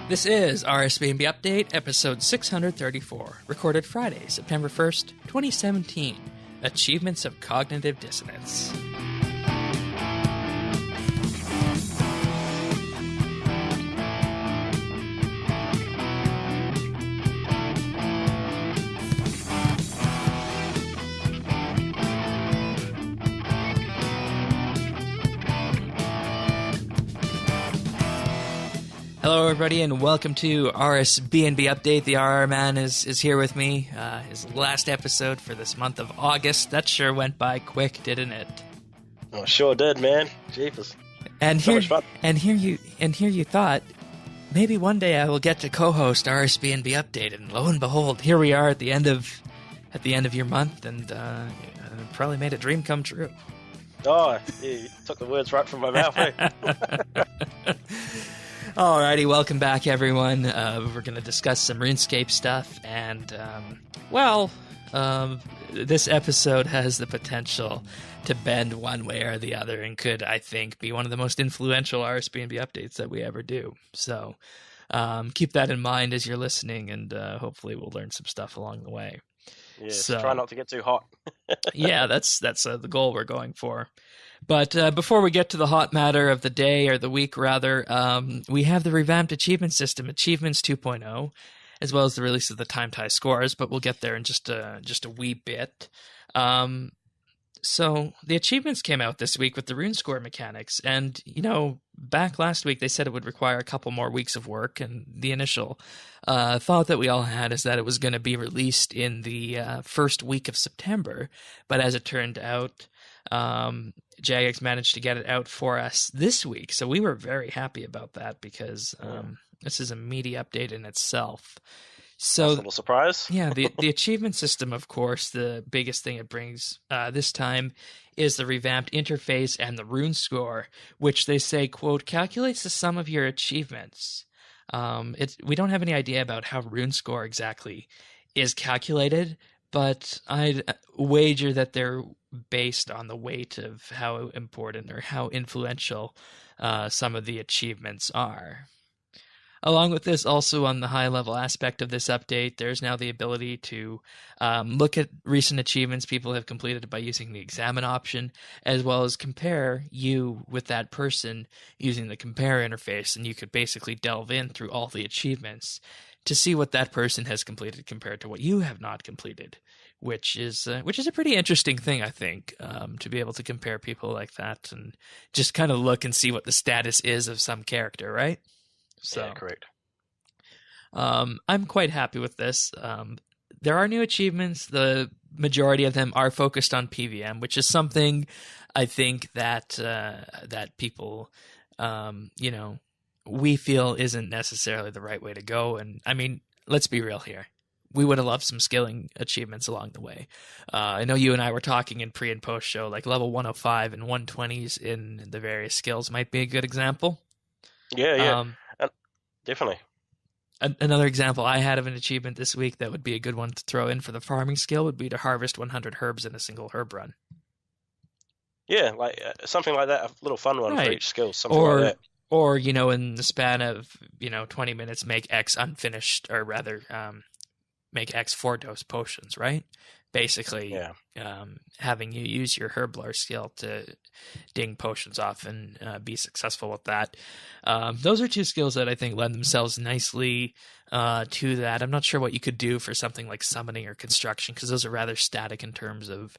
This is RSBANDB Update, episode 634, recorded Friday, September 1st, 2017. Achievements of Cognitive Dissonance. Hello, everybody, and welcome to RSBANDB Update. The RR Man is here with me. His last episode for this month of August. That sure went by quick, didn't it? Oh, sure did, man. Jeepers. And So here, much fun. and here you thought maybe one day I will get to co-host RSBANDB Update, and lo and behold, here we are at the end of your month, and probably made a dream come true. Oh, you took the words right from my mouth, eh? Alrighty, welcome back, everyone. We're going to discuss some RuneScape stuff, and, this episode has the potential to bend one way or the other, and could, I think, be one of the most influential RSBANDB updates that we ever do. So, keep that in mind as you're listening, and hopefully we'll learn some stuff along the way. Yes, So- try not to get too hot. Yeah, that's the goal we're going for. But before we get to the hot matter of the day, or the week rather, we have the revamped achievement system, Achievements 2.0, as well as the release of the time tie scores, but we'll get there in just a wee bit. So the achievements came out this week with the rune score mechanics, and, back last week they said it would require a couple more weeks of work, and the initial thought that we all had is that it was going to be released in the first week of September, but as it turned out, Jagex managed to get it out for us this week, so we were very happy about that, because this is a meaty update in itself. So, Nice little surprise. yeah, the achievement system, of course, the biggest thing it brings this time is the revamped interface and the rune score, which they say, quote, calculates the sum of your achievements. We don't have any idea about how rune score exactly is calculated, but I'd wager that they're based on the weight of how important or how influential some of the achievements are. Along with this, also on the high-level aspect of this update, there's now the ability to look at recent achievements people have completed by using the examine option, as well as compare you with that person using the compare interface, and you could basically delve in through all the achievements to see what that person has completed compared to what you have not completed, which is a pretty interesting thing, I think, to be able to compare people like that and just kind of look and see what the status is of some character, right? So, Yeah, correct. I'm quite happy with this. There are new achievements. The majority of them are focused on PVM, which is something I think that people, we feel isn't necessarily the right way to go. And I mean, let's be real here. We would have loved some skilling achievements along the way. I know you and I were talking in pre and post show, like level 105 and 120s in the various skills might be a good example. Yeah. Definitely. Another example I had of an achievement this week that would be a good one to throw in for the farming skill would be to harvest 100 herbs in a single herb run. Yeah, like something like that, a little fun one for Right. each skill, something like that. Or, in the span of, 20 minutes, make X unfinished, or rather, make X 4-dose potions, right? Basically, Yeah. having you use your Herblar skill to ding potions off and be successful with that. Those are two skills that I think lend themselves nicely to that. I'm not sure what you could do for something like summoning or construction, because those are rather static in terms of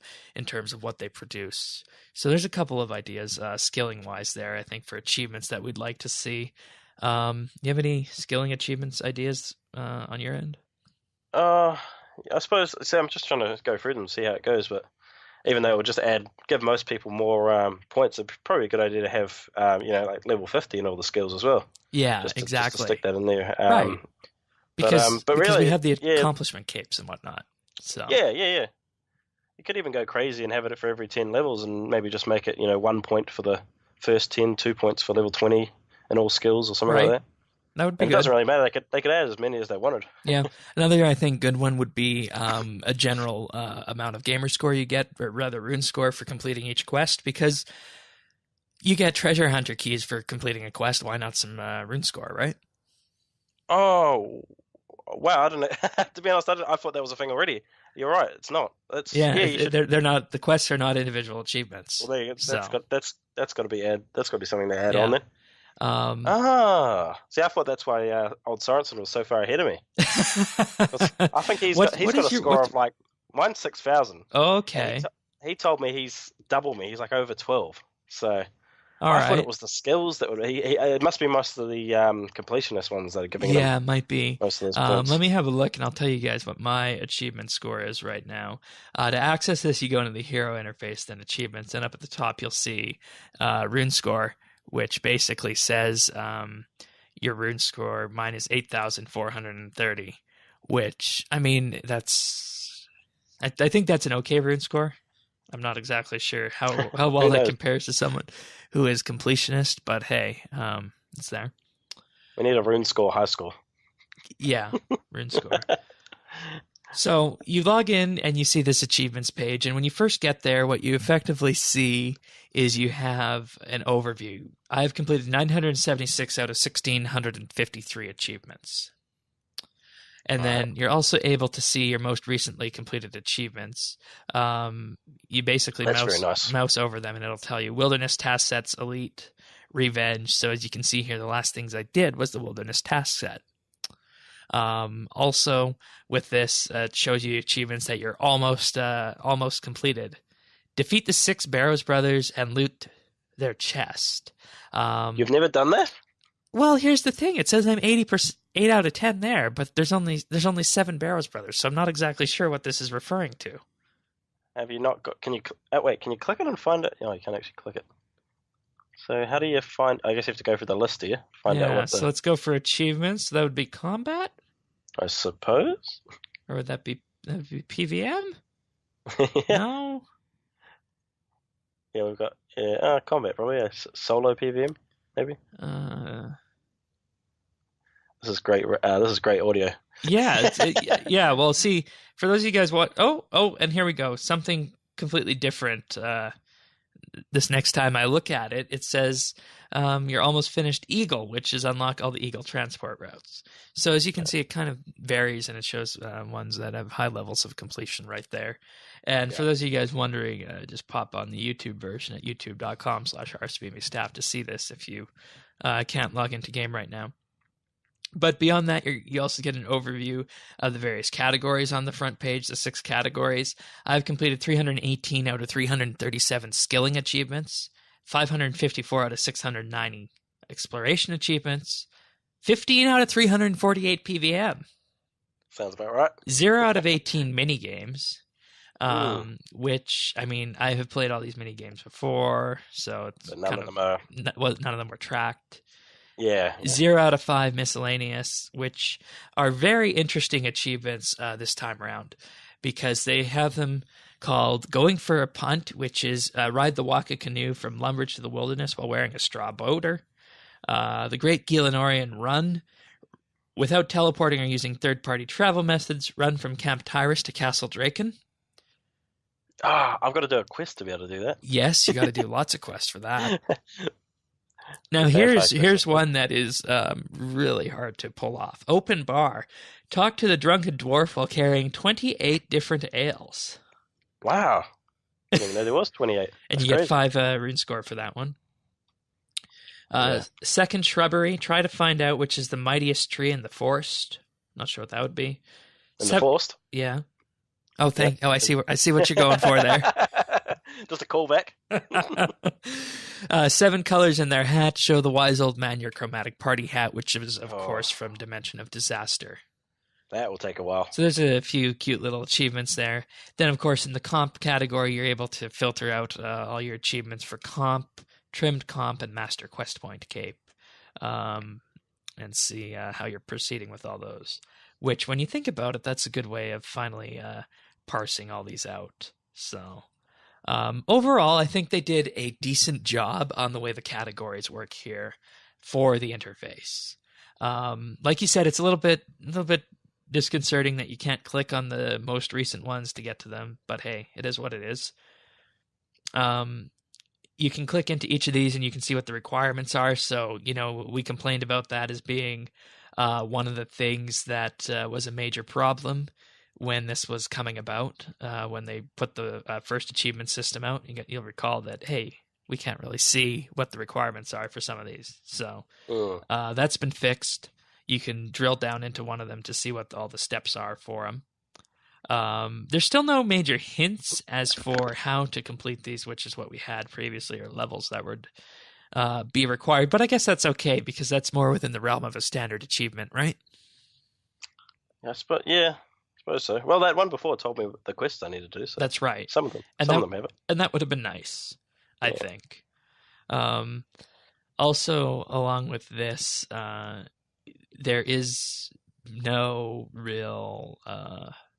what they produce. So there's a couple of ideas skilling wise there, I think, for achievements that we'd like to see. You have any skilling achievements ideas on your end? I suppose, see, I'm just trying to go through them and see how it goes, but even though it would just give most people more points, it'd be probably a good idea to have, like level 50 in all the skills as well. Yeah, Just to exactly. stick that in there. Right. Because really, we have the yeah. accomplishment capes and whatnot. So Yeah. You could even go crazy and have it for every 10 levels and maybe just make it, 1 point for the first 10, 2 points for level 20 in all skills or something Right. like that. that would be And it good. doesn't really matter. They could add as many as they wanted. Yeah. Another, I think, good one would be a general amount of gamer score you get, or rather rune score, for completing each quest, because you get treasure hunter keys for completing a quest. Why not some rune score, right? Oh, wow! I don't know. To be honest, I thought that was a thing already. You're right. It's not. It's Yeah, yeah. You should. they're not, the quests are not individual achievements. Well, there you go. So, That's got to be add. That's got to be something to add on yeah. then. See, I thought that's why old Sorensen was so far ahead of me. 'Cause I think he's got a score of like mine's 6,000. Okay. He told me he's double me. He's like over 12. So All I thought right. it was the skills that would. It must be most of the completionist ones that are giving him Yeah, might be. most of those points. Let me have a look, and I'll tell you guys what my achievement score is right now. To access this, you go into the hero interface, then achievements, and up at the top you'll see rune score, which basically says your rune score. Mine is 8,430, which, I mean, I think that's an okay rune score. I'm not exactly sure how well that compares to someone who is completionist, but hey, it's there. We need a rune score high score. Yeah, rune score. So you log in and you see this achievements page, and when you first get there, what you effectively see is you have an overview. I've completed 976 out of 1,653 achievements. And then you're also able to see your most recently completed achievements. You basically mouse over them, and it'll tell you Wilderness Task Sets, Elite, Revenge. So as you can see here, the last things I did was the Wilderness Task Set. Also, with this, it shows you achievements that you're almost completed. Defeat the 6 Barrows brothers and loot their chest. You've never done that? Well, here's the thing. It says I'm 80%. 8 out of 10 there, but there's only 7 Barrows brothers, so I'm not exactly sure what this is referring to. Have you not got? Can you click it and find it? Oh, you can actually click it. So how do you find? I guess you have to go for the list here. Find out what. So let's go for achievements. So that would be combat, I suppose. Or would that be PVM? Yeah. No. Yeah, we've got combat probably. Yeah. Solo PVM maybe. This is great. This is great audio. Yeah, yeah. Well, see, for those of you guys, and here we go. Something completely different. This next time I look at it, it says you're almost finished Eagle, which is unlock all the Eagle transport routes. So as you can see, it kind of varies, and it shows ones that have high levels of completion right there. And for those of you guys wondering, just pop on the YouTube version at youtube.com/RSBANDBupdate to see this if you can't log into game right now. But beyond that, you also get an overview of the various categories on the front page, the 6 categories. I've completed 318 out of 337 skilling achievements, 554 out of 690 exploration achievements, 15 out of 348 PVM. Sounds about right. 0 out of 18 mini-games, which, I mean, I have played all these mini-games before, so it's but none of them were tracked. Yeah. 0 out of 5 miscellaneous, which are very interesting achievements this time around, because they have them called Going for a Punt, which is ride the Waka canoe from Lumbridge to the Wilderness while wearing a straw boater. The Great Gielinorian Run, without teleporting or using third-party travel methods, run from Camp Tyrus to Castle Draken. I've got to do a quest to be able to do that. Yes, you got to do lots of quests for that. Now, here's one that is really hard to pull off. Open bar. Talk to the drunken dwarf while carrying 28 different ales. Wow. I didn't even know there was 28. And you get 5 rune score for that one. Second shrubbery. Try to find out which is the mightiest tree in the forest. Not sure what that would be. In the forest? Yeah. Oh, I see what you're going for there. Just a callback. 7 colors in their hat. Show the wise old man your chromatic party hat, which is, of course, from Dimension of Disaster. That will take a while. So there's a few cute little achievements there. Then, of course, in the comp category, you're able to filter out all your achievements for comp, trimmed comp, and master quest point cape, and see how you're proceeding with all those. Which, when you think about it, that's a good way of finally parsing all these out. So overall, I think they did a decent job on the way the categories work here for the interface. Like you said, it's a little bit disconcerting that you can't click on the most recent ones to get to them, but hey, it is what it is. You can click into each of these and you can see what the requirements are. So, we complained about that as being One of the things that was a major problem when this was coming about, when they put the first achievement system out, you'll recall that, hey, we can't really see what the requirements are for some of these. So that's been fixed. You can drill down into one of them to see what all the steps are for them. There's still no major hints as for how to complete these, which is what we had previously, or levels that would be required. But I guess that's okay, because that's more within the realm of a standard achievement, right? I suppose so. Well, that one before told me the quests I need to do. So that's right. Some of them have it. And that would have been nice, I think. Also, along with this, there is no real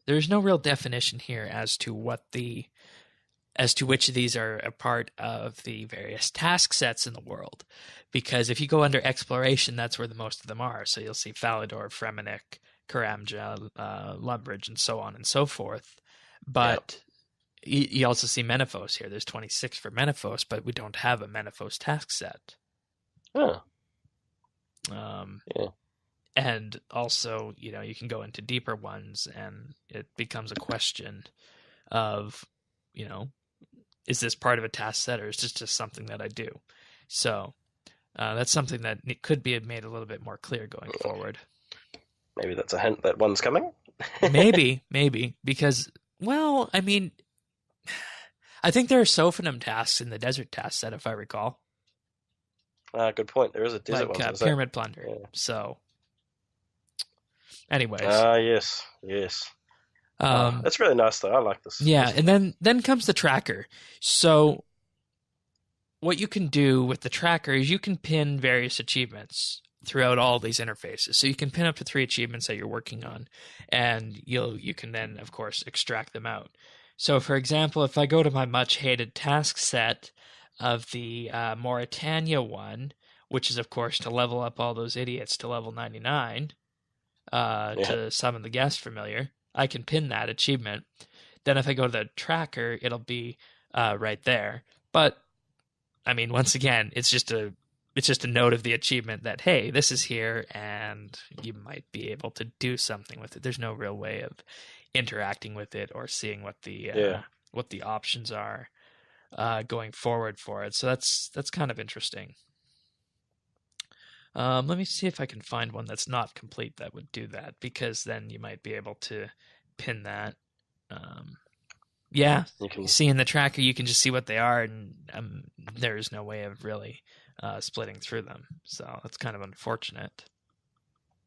there's no real definition here as to which of these are a part of the various task sets in the world. Because if you go under exploration, that's where the most of them are. So you'll see Falador, Fremennik, Karamja, Lumbridge, and so on and so forth. But you also see Menaphos here. There's 26 for Menaphos, but we don't have a Menaphos task set. Oh. And also, you can go into deeper ones, and it becomes a question of, is this part of a task set, or is this just something that I do? So that's something that could be made a little bit more clear going forward. Maybe that's a hint that one's coming? maybe, because, well, I mean, I think there are Sophanum tasks in the desert task set, if I recall. Good point. There is a desert one. Pyramid Plunder. Yeah. So, anyways. Yes. That's really nice, though. I like this. Yeah, and then comes the tracker. So what you can do with the tracker is you can pin various achievements throughout all these interfaces. So you can pin up to 3 achievements that you're working on, and you can then, of course, extract them out. So, for example, if I go to my much-hated task set of the Mauritania one, which is, of course, to level up all those idiots to level 99, to summon the guest familiar, I can pin that achievement. Then if I go to the tracker, it'll be right there. But, I mean, once again, it's just a note of the achievement that, hey, this is here, and you might be able to do something with it. There's no real way of interacting with it or seeing what the options are going forward for it. So that's kind of interesting. Let me see if I can find one that's not complete that would do that, because then you might be able to pin that. You can see in the tracker, you can just see what they are, and there's no way of really splitting through them. So that's kind of unfortunate.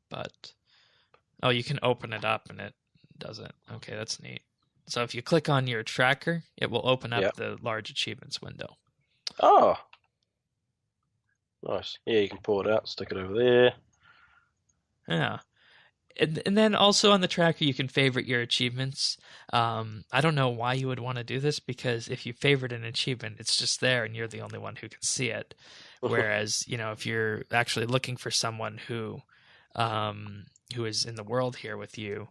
But, you can open it up and it does it. Okay, that's neat. So if you click on your tracker, it will open up the large achievements window. Oh, nice. Yeah, you can pull it out, stick it over there. Yeah. And then also on the tracker, you can favorite your achievements. I don't know why you would want to do this, because if you favorite an achievement, it's just there and you're the only one who can see it. Whereas, if you're actually looking for someone who is in the world here with you,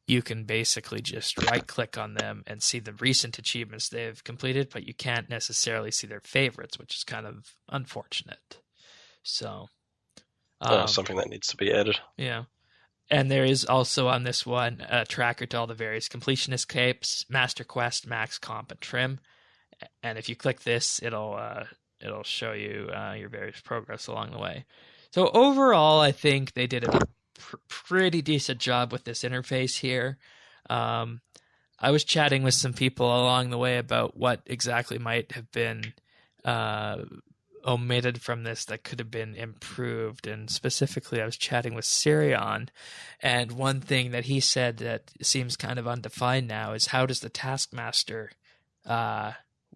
you can basically just right-click on them and see the recent achievements they've completed, but you can't necessarily see their favorites, which is kind of unfortunate. So, something that needs to be added. Yeah. And there is also on this one a tracker to all the various completion escapes, Master Quest, Max Comp, and Trim. And if you click this, it'll show you your various progress along the way. So overall, I think they did a pretty decent job with this interface here. I was chatting with some people along the way about what exactly might have been omitted from this that could have been improved, and specifically I was chatting with Sirion, and one thing that he said that seems kind of undefined now is, how does the Taskmaster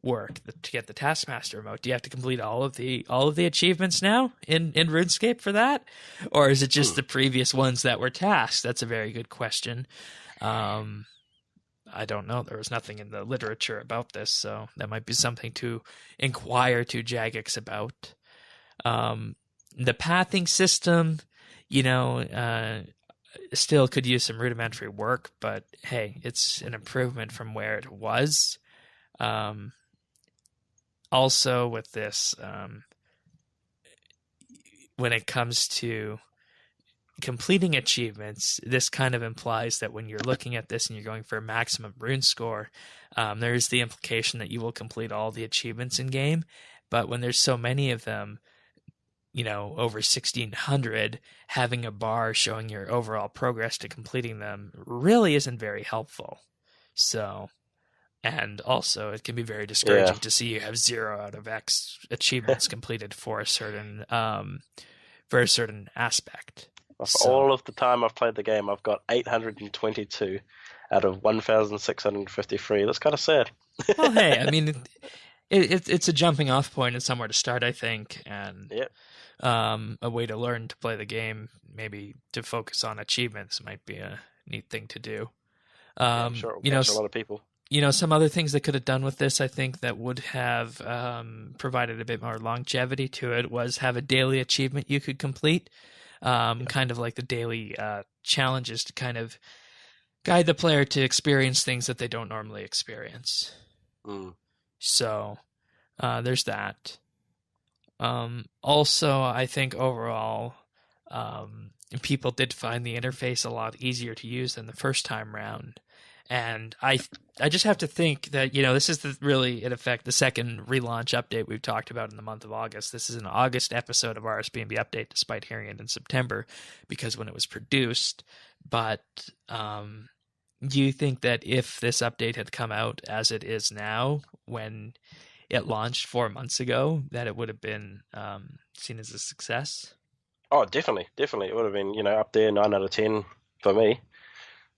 work to get the Taskmaster remote? Do you have to complete all of the achievements now in RuneScape for that, or is it just the previous ones that were tasks? That's a very good question. I don't know. There was nothing in the literature about this, so that might be something to inquire to Jagex about. The pathing system, still could use some rudimentary work, but hey, it's an improvement from where it was. Also with this, when it comes to completing achievements, this kind of implies that when you're looking at this and you're going for a maximum rune score, there is the implication that you will complete all the achievements in game. But when there's so many of them, over 1,600, having a bar showing your overall progress to completing them really isn't very helpful. So, and also it can be very discouraging to see you have 0 out of X achievements completed for a certain aspect. For all of the time I've played the game, I've got 822 out of 1,653. That's kind of sad. Well, hey, I mean, it's a jumping off point and somewhere to start, I think, and a way to learn to play the game, maybe to focus on achievements might be a neat thing to do. I'm sure it'll catch a lot of people. Some other things they could have done with this, I think, that would have provided a bit more longevity to it was have a daily achievement you could complete. Kind of like the daily challenges to kind of guide the player to experience things that they don't normally experience. So there's that. Also, I think overall, people did find the interface a lot easier to use than the first time round. And I just have to think that, this is really, in effect, the second relaunch update we've talked about in the month of August. This is an August episode of RSBANDB Update, despite hearing it in September, because when it was produced. But do you think that if this update had come out as it is now, when it launched 4 months ago, that it would have been seen as a success? Oh, definitely. It would have been, up there, 9 out of 10 for me.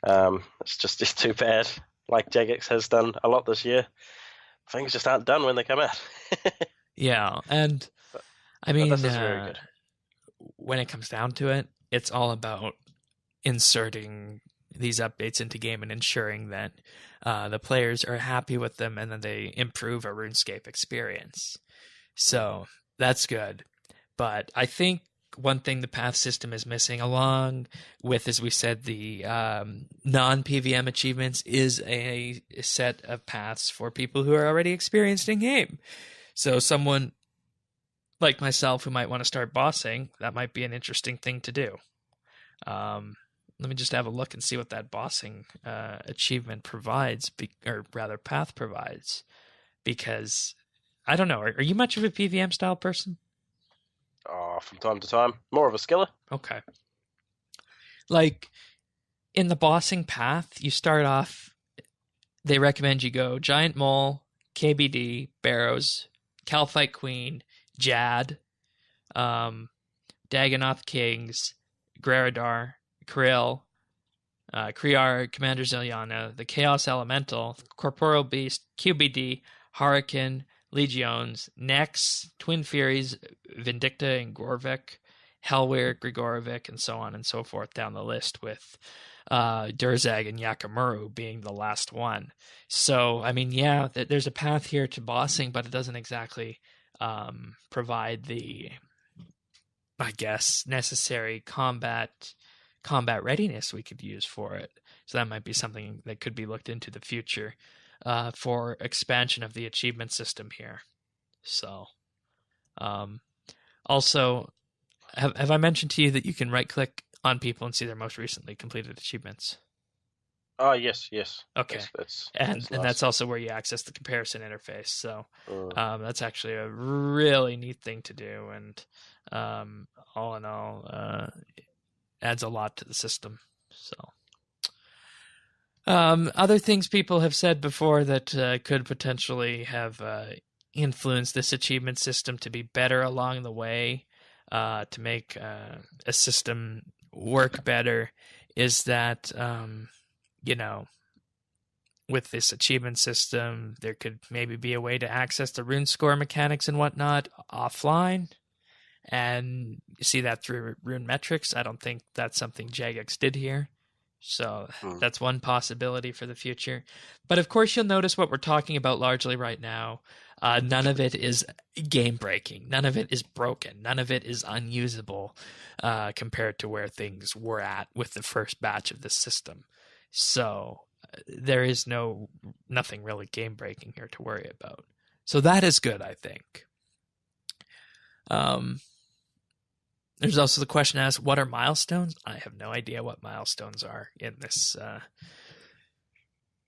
It's just too bad. Like Jagex has done a lot this year, things just aren't done when they come out. Yeah, and I mean, this is very good. When it comes down to it, it's all about inserting these updates into game and ensuring that the players are happy with them and that they improve a RuneScape experience. So that's good. But I think one thing the path system is missing, along with, as we said, the non-PVM achievements, is a set of paths for people who are already experienced in game. So someone like myself who might want to start bossing, that might be an interesting thing to do. Let me just have a look and see what that bossing achievement provides, or rather path provides, because I don't know. Are you much of a PVM style person? From time to time. More of a skiller. Okay. Like, in the bossing path, you start off, they recommend you go Giant Mole, KBD, Barrows, Calphite Queen, Jad, Dagonoth Kings, Greridar, Krill, Kriar, Commander Ziliana, the Chaos Elemental, Corporeal Beast, QBD, Hurricane, Legiones, Nex, Twin Furies, Vindicta and Gorvik, Helwyr, Grigorovic, and so on and so forth down the list, with Durzag and Yakamuru being the last one. So, I mean, yeah, there's a path here to bossing, but it doesn't exactly provide the, I guess, necessary combat readiness we could use for it. So that might be something that could be looked into the future for expansion of the achievement system here. So, also, have I mentioned to you that you can right-click on people and see their most recently completed achievements? Oh, yes. Okay. That's and nice. that's also where you access the comparison interface. So that's actually a really neat thing to do, and all in all, adds a lot to the system. So, other things people have said before that could potentially have influenced this achievement system to be better along the way, to make a system work better, is that with this achievement system, there could maybe be a way to access the rune score mechanics and whatnot offline, and you see that through rune metrics. I don't think that's something Jagex did here. So that's one possibility for the future. But of course, you'll notice what we're talking about largely right now. None of it is game-breaking. None of it is broken. None of it is unusable compared to where things were at with the first batch of the system. So there is nothing really game-breaking here to worry about. So that is good, I think. There's also the question asked, what are milestones? I have no idea what milestones are in this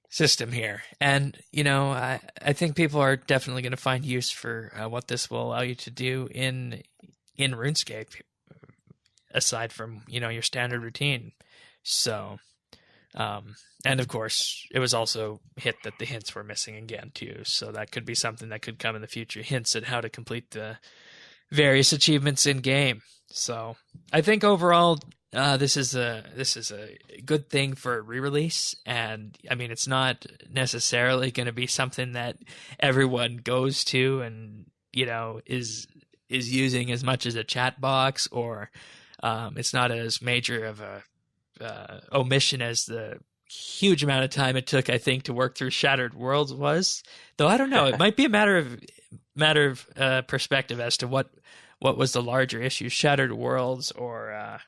system here. And, I think people are definitely going to find use for what this will allow you to do in RuneScape, aside from, your standard routine. So, and of course, it was also hit that the hints were missing again, too. So that could be something that could come in the future, hints at how to complete the various achievements in game. So I think overall, this is a good thing for re-release, and I mean it's not necessarily going to be something that everyone goes to and is using as much as a chat box, or it's not as major of a omission as the huge amount of time it took, I think, to work through Shattered Worlds was. Though I don't know, it might be a matter of perspective as to what was the larger issue, Shattered Worlds or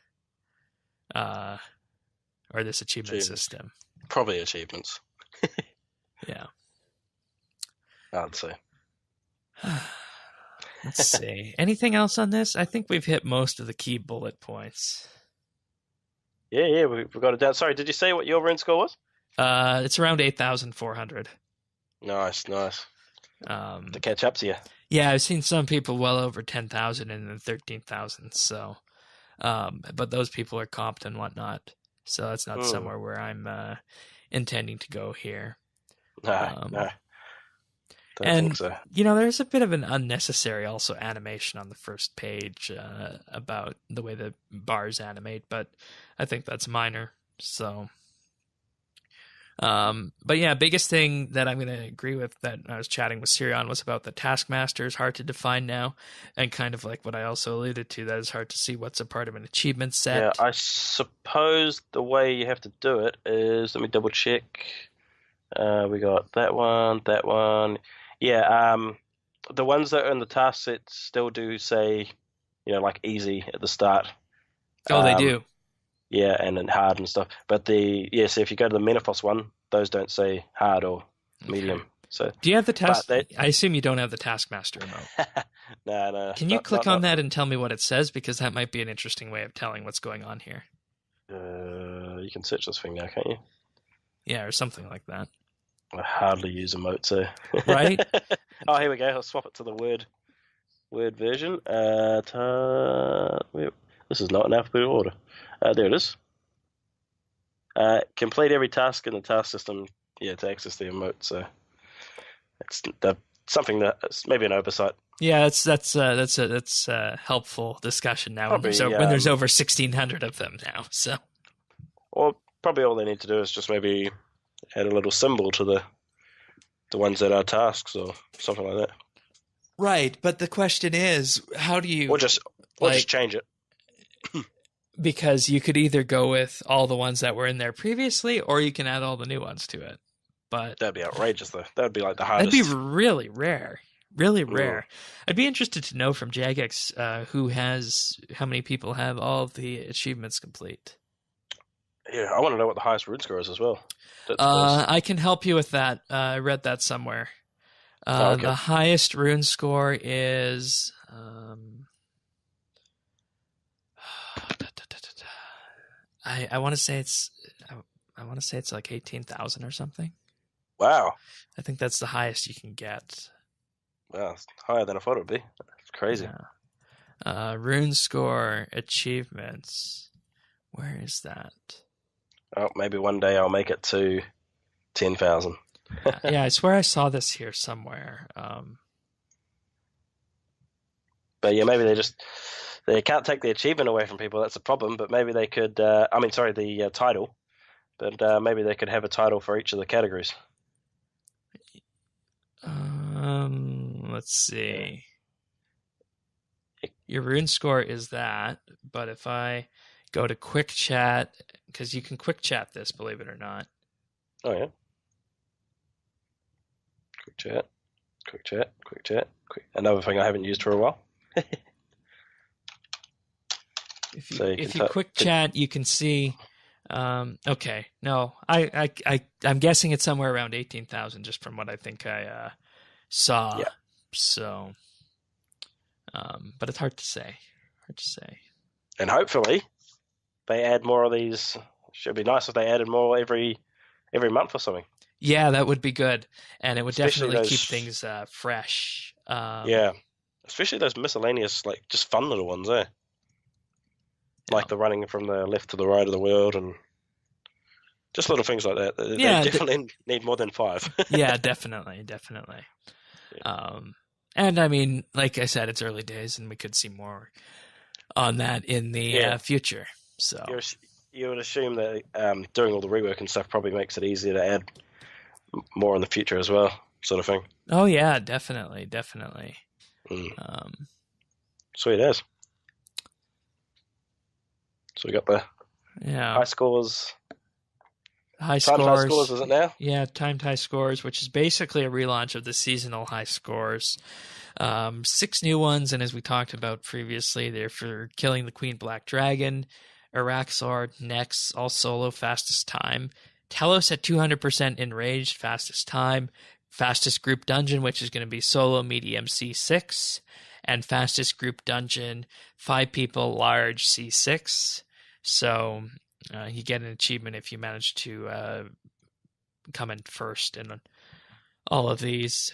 this achievement system. Probably achievements. Yeah. I'd say. Let's see. Anything else on this? I think we've hit most of the key bullet points. Yeah, we've got it down. Sorry, did you say what your rune score was? It's around 8,400. Nice. To catch up to you. Yeah, I've seen some people well over 10,000 and then 13,000. So, but those people are comped and whatnot. So that's not somewhere where I'm intending to go here. No. And, think so. There's a bit of an unnecessary also animation on the first page about the way the bars animate, but I think that's minor. So, but yeah, biggest thing that I'm going to agree with that I was chatting with Sirion was about the Taskmaster is hard to define now, and kind of like what I also alluded to, that it's hard to see what's a part of an achievement set. Yeah, I suppose the way you have to do it is, let me double check. We got that one. Yeah, the ones that are in the task set still do say, like easy at the start. Oh, they do. Yeah, and then hard and stuff. But so if you go to the Menopause one, those don't say hard or medium. Okay. So do you have the task? I assume you don't have the Taskmaster remote. No. Can you click on that and tell me what it says? Because that might be an interesting way of telling what's going on here. You can search this thing now, can't you? Yeah, or something like that. I hardly use emotes, so right. Oh, here we go. I'll swap it to the word version. This is not in alphabetical order. There it is. Complete every task in the task system. Yeah, to access the emote. So it's something that's maybe an oversight. Yeah, that's a helpful discussion now. Probably, when there's over 1,600 of them now. So, or probably all they need to do is just maybe add a little symbol to the ones that are tasks or something like that. Right, but the question is, how do you... Or just change it. Because you could either go with all the ones that were in there previously, or you can add all the new ones to it. But that'd be outrageous, though. That would be like the hardest. That'd be really rare. Really rare. I'd be interested to know from Jagex how many people have all of the achievements complete. Yeah, I want to know what the highest rune score is as well. I can help you with that. I read that somewhere. Okay. The highest rune score is I want to say it's like 18,000 or something. Wow. I think that's the highest you can get. Wow, it's higher than I thought it would be. It's crazy. Yeah. Rune score achievements. Where is that? Oh, maybe one day I'll make it to 10,000. Yeah, I swear I saw this here somewhere. But yeah, maybe they can't take the achievement away from people. That's a problem. But maybe they could. The title. But maybe they could have a title for each of the categories. Let's see. Your rune score is that, but if I go to quick chat, because you can quick chat this, believe it or not. Oh yeah. Quick chat. Another thing I haven't used for a while. If you quick chat, you can see. Okay, no, I'm guessing it's somewhere around 18,000, just from what I think I saw. Yeah. So, but it's hard to say. And hopefully they add more of these. Should be nice if they added more every month or something. Yeah, that would be good, and it would Especially definitely keep those, things fresh. yeah, especially those miscellaneous, like just fun little ones, eh? Like the running from the left to the right of the world, and just little things like that. They Yeah, definitely need more than 5. yeah, definitely. And I mean, like I said, it's early days, and we could see more on that in the future. So you would assume that doing all the rework and stuff probably makes it easier to add more in the future as well, sort of thing. Oh yeah, definitely. Sweet as. So we got the high scores. Timed high scores, is it now? Yeah, timed high scores, which is basically a relaunch of the seasonal high scores. 6 new ones, and as we talked about previously, they're for killing the Queen Black Dragon, Araxor, Nex, all solo, fastest time. Telos at 200% enraged, fastest time. Fastest group dungeon, which is going to be solo, medium, C6. And fastest group dungeon, 5 people, large, C6. So you get an achievement if you manage to come in first in all of these.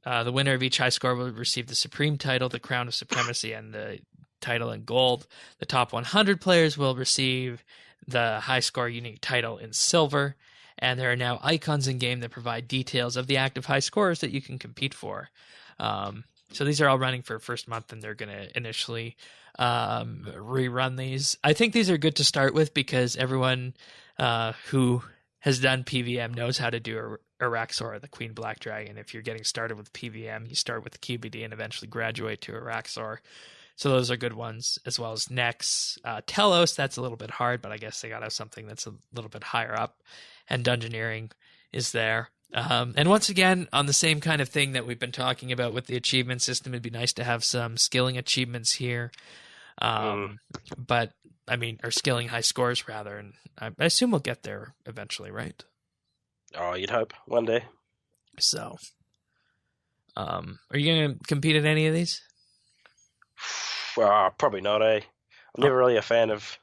The winner of each high score will receive the Supreme title, the Crown of Supremacy, and the title in gold. The top 100 players will receive the high score unique title in silver. And there are now icons in game that provide details of the active high scores that you can compete for. So these are all running for first month, and they're going to initially rerun these. I think these are good to start with because everyone who has done PVM knows how to do Araxor, the Queen Black Dragon. If you're getting started with PVM, you start with QBD and eventually graduate to Araxor. So those are good ones, as well as Nex. Telos, that's a little bit hard, but I guess they got to have something that's a little bit higher up. And Dungeoneering is there. And once again, on the same kind of thing that we've been talking about with the achievement system, it'd be nice to have some skilling achievements here. But, I mean, or skilling high scores, rather. And I assume we'll get there eventually, right? Oh, you'd hope. One day. So, are you going to compete at any of these? Probably not, eh? I'm never really a fan of...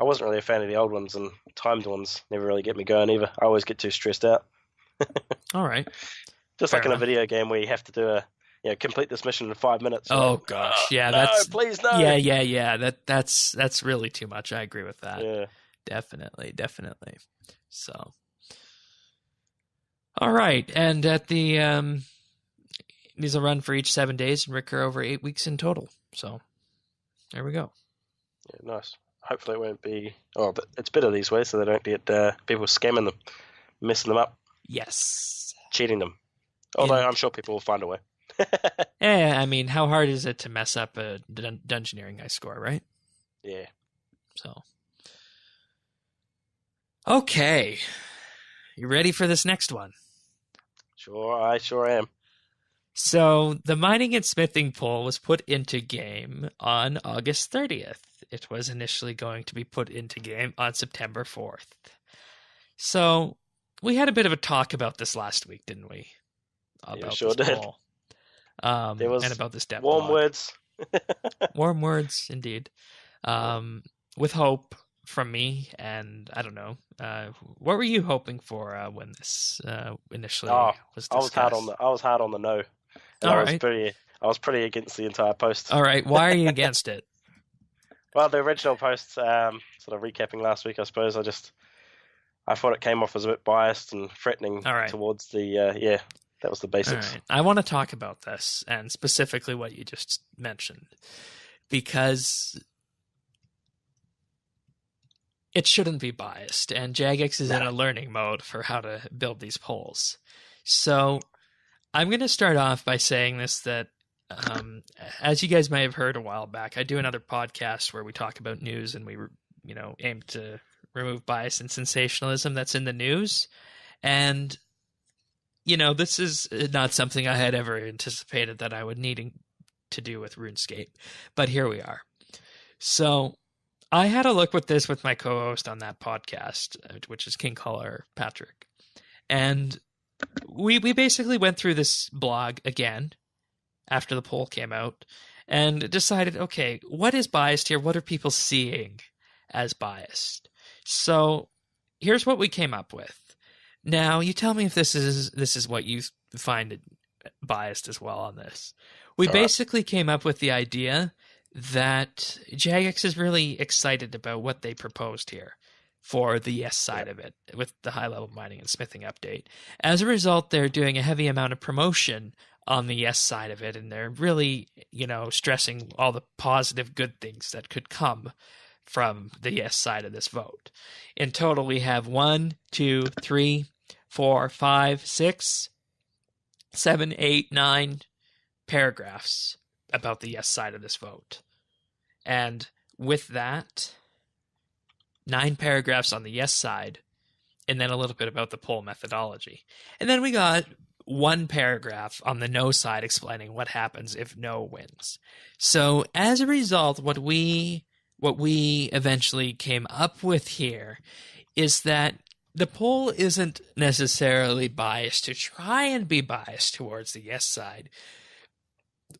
I wasn't really a fan of the old ones, and timed ones never really get me going either. I always get too stressed out. All right. Just like in a video game where you have to do complete this mission in 5 minutes. Oh gosh, yeah, no, please no. Yeah. That's really too much. I agree with that. Yeah, definitely. So, all right, and at the these will run for each 7 days and recur over 8 weeks in total. So, there we go. Yeah, nice. Hopefully it won't be... Oh, but it's better these ways so they don't get people scamming them, messing them up. Yes. Cheating them. Although I'm sure people will find a way. Yeah, I mean, how hard is it to mess up a Dungeoneering high score, right? Yeah. So. Okay. You ready for this next one? Sure, I sure am. So, the mining and smithing poll was put into game on August 30th. It was initially going to be put into game on September 4th. So, we had a bit of a talk about this last week, didn't we? About sure this poll. There was and about this dev warm blog. Words. Warm words, indeed. With hope from me, and I don't know. What were you hoping for when this initially was discussed? I was hard on the no. I was pretty against the entire post. All right, why are you against it? Well, the original post, sort of recapping last week, I suppose. I thought it came off as a bit biased and threatening towards the that was the basics. All right. I want to talk about this and specifically what you just mentioned because it shouldn't be biased, and Jagex is in a learning mode for how to build these polls. So I'm going to start off by saying this, that as you guys may have heard a while back, I do another podcast where we talk about news and we aim to remove bias and sensationalism that's in the news. And, this is not something I had ever anticipated that I would need to do with RuneScape, but here we are. So I had a look with this with my co-host on that podcast, which is King Caller Patrick. And we basically went through this blog again after the poll came out and decided, okay, what is biased here? What are people seeing as biased? So here's what we came up with. Now, you tell me if this is what you find biased as well on this. We basically came up with the idea that Jagex is really excited about what they proposed here for the yes side of it with the high-level mining and smithing update. As a result, they're doing a heavy amount of promotion on the yes side of it, and they're really, stressing all the positive good things that could come from the yes side of this vote. In total, we have 1, 2, 3, 4, 5, 6, 7, 8, 9 paragraphs about the yes side of this vote. And with that, 9 paragraphs on the yes side, and then a little bit about the poll methodology. And then we got 1 paragraph on the no side explaining what happens if no wins. So as a result, what we eventually came up with here is that the poll isn't necessarily biased to try and be biased towards the yes side.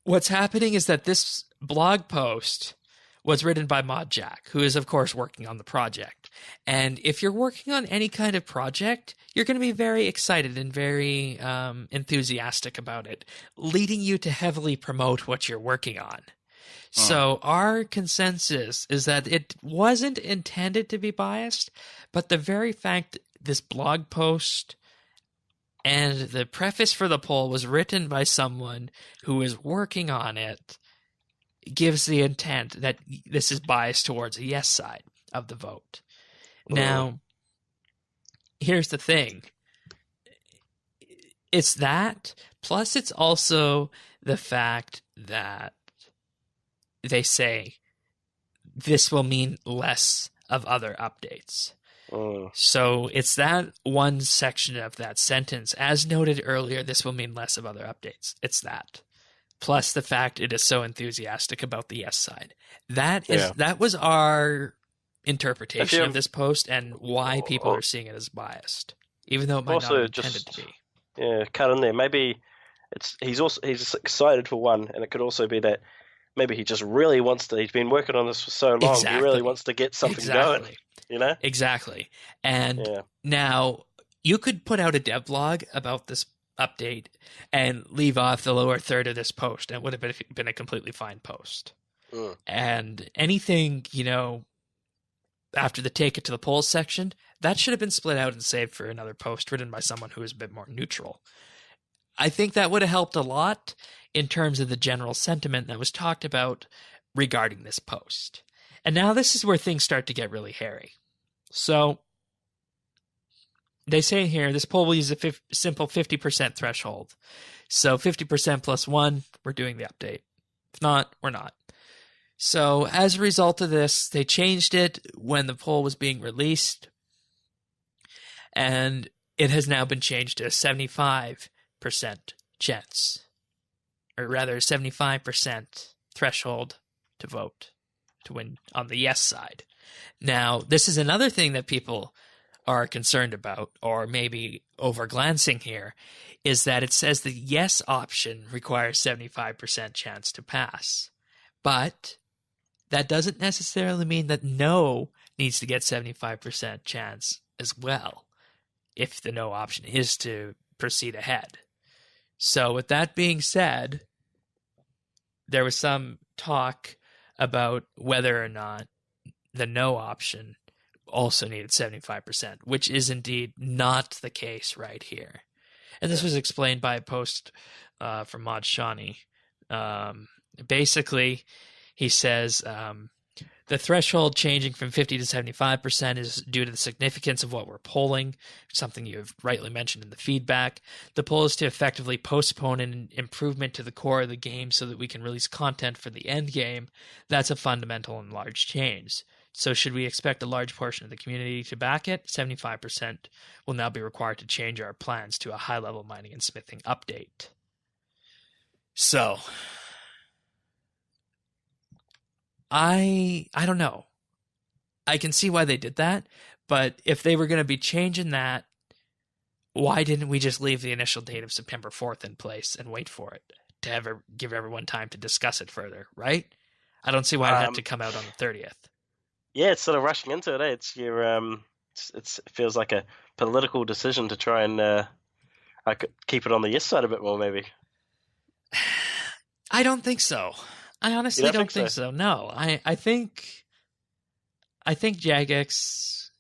What's happening is that this blog post was written by Mod Jack, who is, of course, working on the project. And if you're working on any kind of project, you're going to be very excited and very enthusiastic about it, leading you to heavily promote what you're working on. So our consensus is that it wasn't intended to be biased, but the very fact this blog post and the preface for the poll was written by someone who is working on it gives the intent that this is biased towards the yes side of the vote. Now, here's the thing. It's that, plus it's also the fact that they say this will mean less of other updates. So it's that one section of that sentence. As noted earlier, this will mean less of other updates. It's that. Plus the fact it is so enthusiastic about the yes side. That was our interpretation of this post and why people are seeing it as biased, even though it might not be intended to be. Yeah, cut in there. Maybe he's excited for one, and it could also be that maybe he just really wants to. He's been working on this for so long. Exactly. He really wants to get something going. Exactly. And now you could put out a devlog about this update and leave off the lower third of this post, and it would have been a completely fine post. And anything, after the take it to the polls section, that should have been split out and saved for another post written by someone who is a bit more neutral. I think that would have helped a lot in terms of the general sentiment that was talked about regarding this post. And now this is where things start to get really hairy. So they say here, this poll will use a simple 50% threshold. So 50% plus 1, we're doing the update. If not, we're not. So as a result of this, they changed it when the poll was being released. And it has now been changed to a 75% chance. Or rather, 75% threshold to vote to win on the yes side. Now, this is another thing that people are concerned about, or maybe overglancing here, is that it says the yes option requires 75% chance to pass. But that doesn't necessarily mean that no needs to get 75% chance as well, if the no option is to proceed ahead. So with that being said, there was some talk about whether or not the no option also needed 75%, which is indeed not the case right here. And this was explained by a post from Mod Shawnee. Basically, he says the threshold changing from 50 to 75% is due to the significance of what we're polling, something you have rightly mentioned in the feedback. The poll is to effectively postpone an improvement to the core of the game so that we can release content for the end game. That's a fundamental and large change. So should we expect a large portion of the community to back it? 75% will now be required to change our plans to a high-level mining and smithing update. So I don't know. I can see why they did that, but if they were going to be changing that, why didn't we just leave the initial date of September 4th in place and wait for it? to give everyone time to discuss it further, right? I don't see why it had to come out on the 30th. Yeah, it's sort of rushing into it. Eh? It's your it feels like a political decision to try and I could keep it on the yes side a bit more, maybe. I don't think so. I honestly don't think so. No, I think Jagex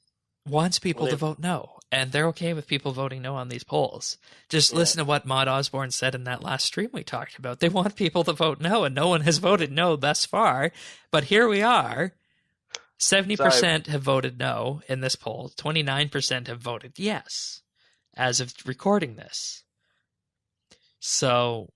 wants people to vote no, and they're okay with people voting no on these polls. Just listen to what Maud Osborne said in that last stream we talked about. They want people to vote no, and no one has voted no thus far. But here we are. 70% have voted no in this poll. 29% have voted yes as of recording this. So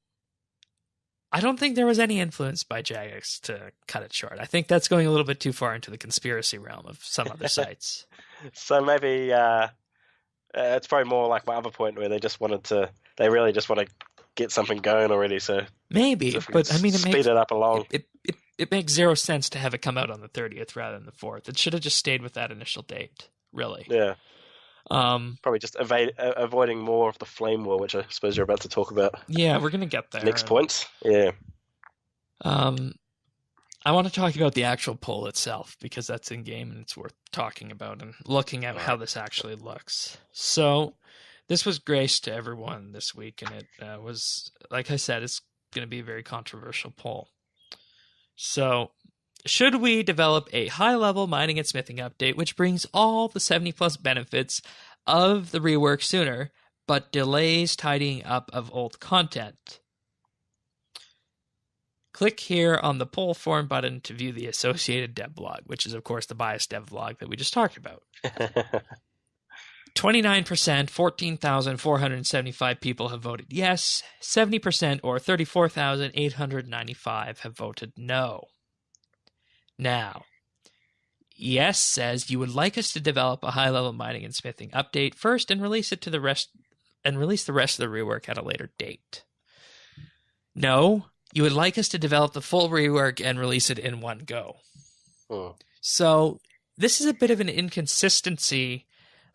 I don't think there was any influence by Jagex to cut it short. I think that's going a little bit too far into the conspiracy realm of some other sites. So maybe it's probably more like my other point where they really just want to get something going already. So maybe, but I mean, it up along. It makes zero sense to have it come out on the 30th rather than the 4th. It should have just stayed with that initial date, really. Yeah. Probably just avoiding more of the flame war, which I suppose you're about to talk about. Yeah, we're going to get there. Next point. Yeah. I want to talk about the actual poll itself because that's in game and it's worth talking about and looking at how this actually looks. So this was graced to everyone this week, and it was, like I said, it's going to be a very controversial poll. So, should we develop a high-level mining and smithing update which brings all the 70-plus benefits of the rework sooner, but delays tidying up of old content? Click here on the poll form button to view the associated dev blog, which is, of course, the biased dev blog that we just talked about. 29%, 14,475 people have voted yes. 70%, or 34,895, have voted no. Now, yes says you would like us to develop a high-level mining and smithing update first and release it to the rest, and release the rest of the rework at a later date. No, you would like us to develop the full rework and release it in one go. So this is a bit of an inconsistency.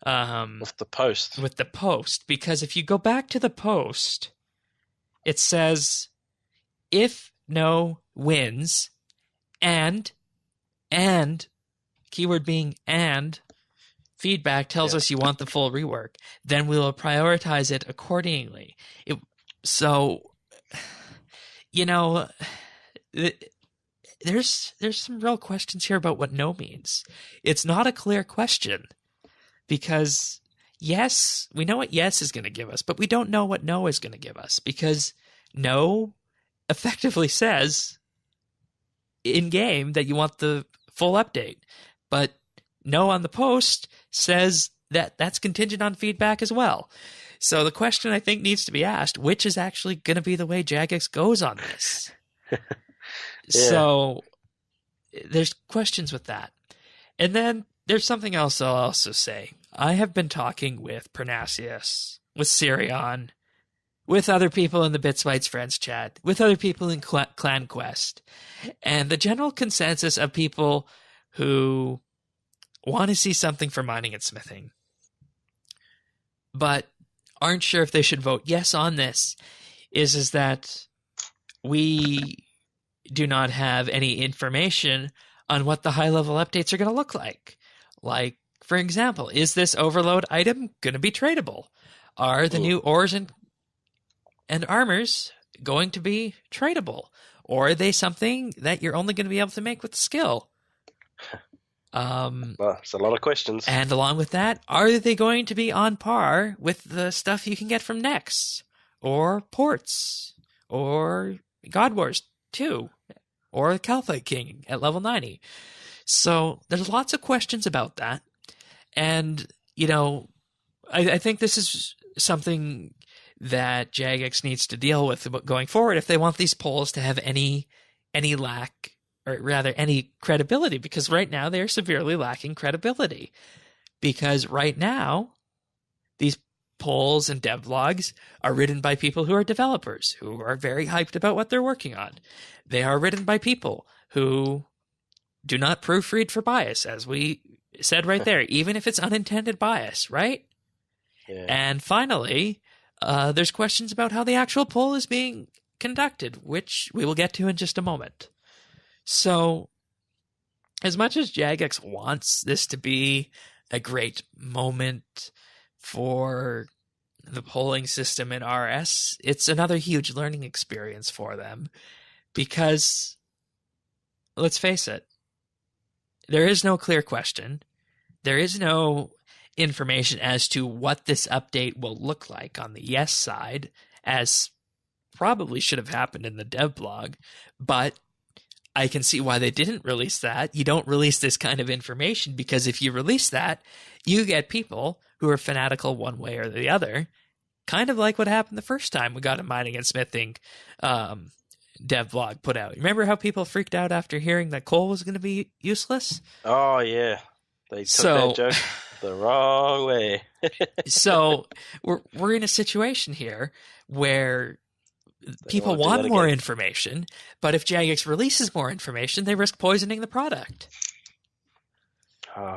With the post, because if you go back to the post, it says if no wins and keyword being and feedback tells us you want the full rework, then we will prioritize it accordingly. There's some real questions here about what no means. It's not a clear question. Because, yes, we know what yes is going to give us, but we don't know what no is going to give us. Because no effectively says in-game that you want the full update. But no on the post says that that's contingent on feedback as well. So the question I think needs to be asked, which is actually going to be the way Jagex goes on this? So there's questions with that. And then there's something else I'll also say. I have been talking with Pernasius, with Sirion, with other people in the Bits Bytes Friends chat, with other people in Clan Quest, and the general consensus of people who want to see something for mining and smithing, but aren't sure if they should vote yes on this, is that we do not have any information on what the high-level updates are going to look like. Like, for example, is this overload item going to be tradable? Are the new ores and armors going to be tradable? Or are they something that you're only going to be able to make with the skill? Well, it's a lot of questions. And along with that, are they going to be on par with the stuff you can get from Next? Or Ports? Or God Wars 2? Or Calphite King at level 90? So there's lots of questions about that. And, I think this is something that Jagex needs to deal with going forward if they want these polls to have any lack, or rather any credibility, because right now they're severely lacking credibility. Because right now, these polls and devlogs are written by people who are developers, who are very hyped about what they're working on. They are written by people who do not proofread for bias, as we said right there, even if it's unintended bias, right? Yeah. And finally, there's questions about how the actual poll is being conducted, which we will get to in just a moment. So, as much as Jagex wants this to be a great moment for the polling system in RS, it's another huge learning experience for them because, let's face it, there is no clear question. There is no information as to what this update will look like on the yes side, as probably should have happened in the dev blog, but I can see why they didn't release that. You don't release this kind of information because if you release that, you get people who are fanatical one way or the other, kind of like what happened the first time we got a mining and smithing dev blog put out. Remember how people freaked out after hearing that coal was going to be useless? Oh, yeah. They took that joke the wrong way. So we're in a situation here where people want more information, but if Jagex releases more information, they risk poisoning the product.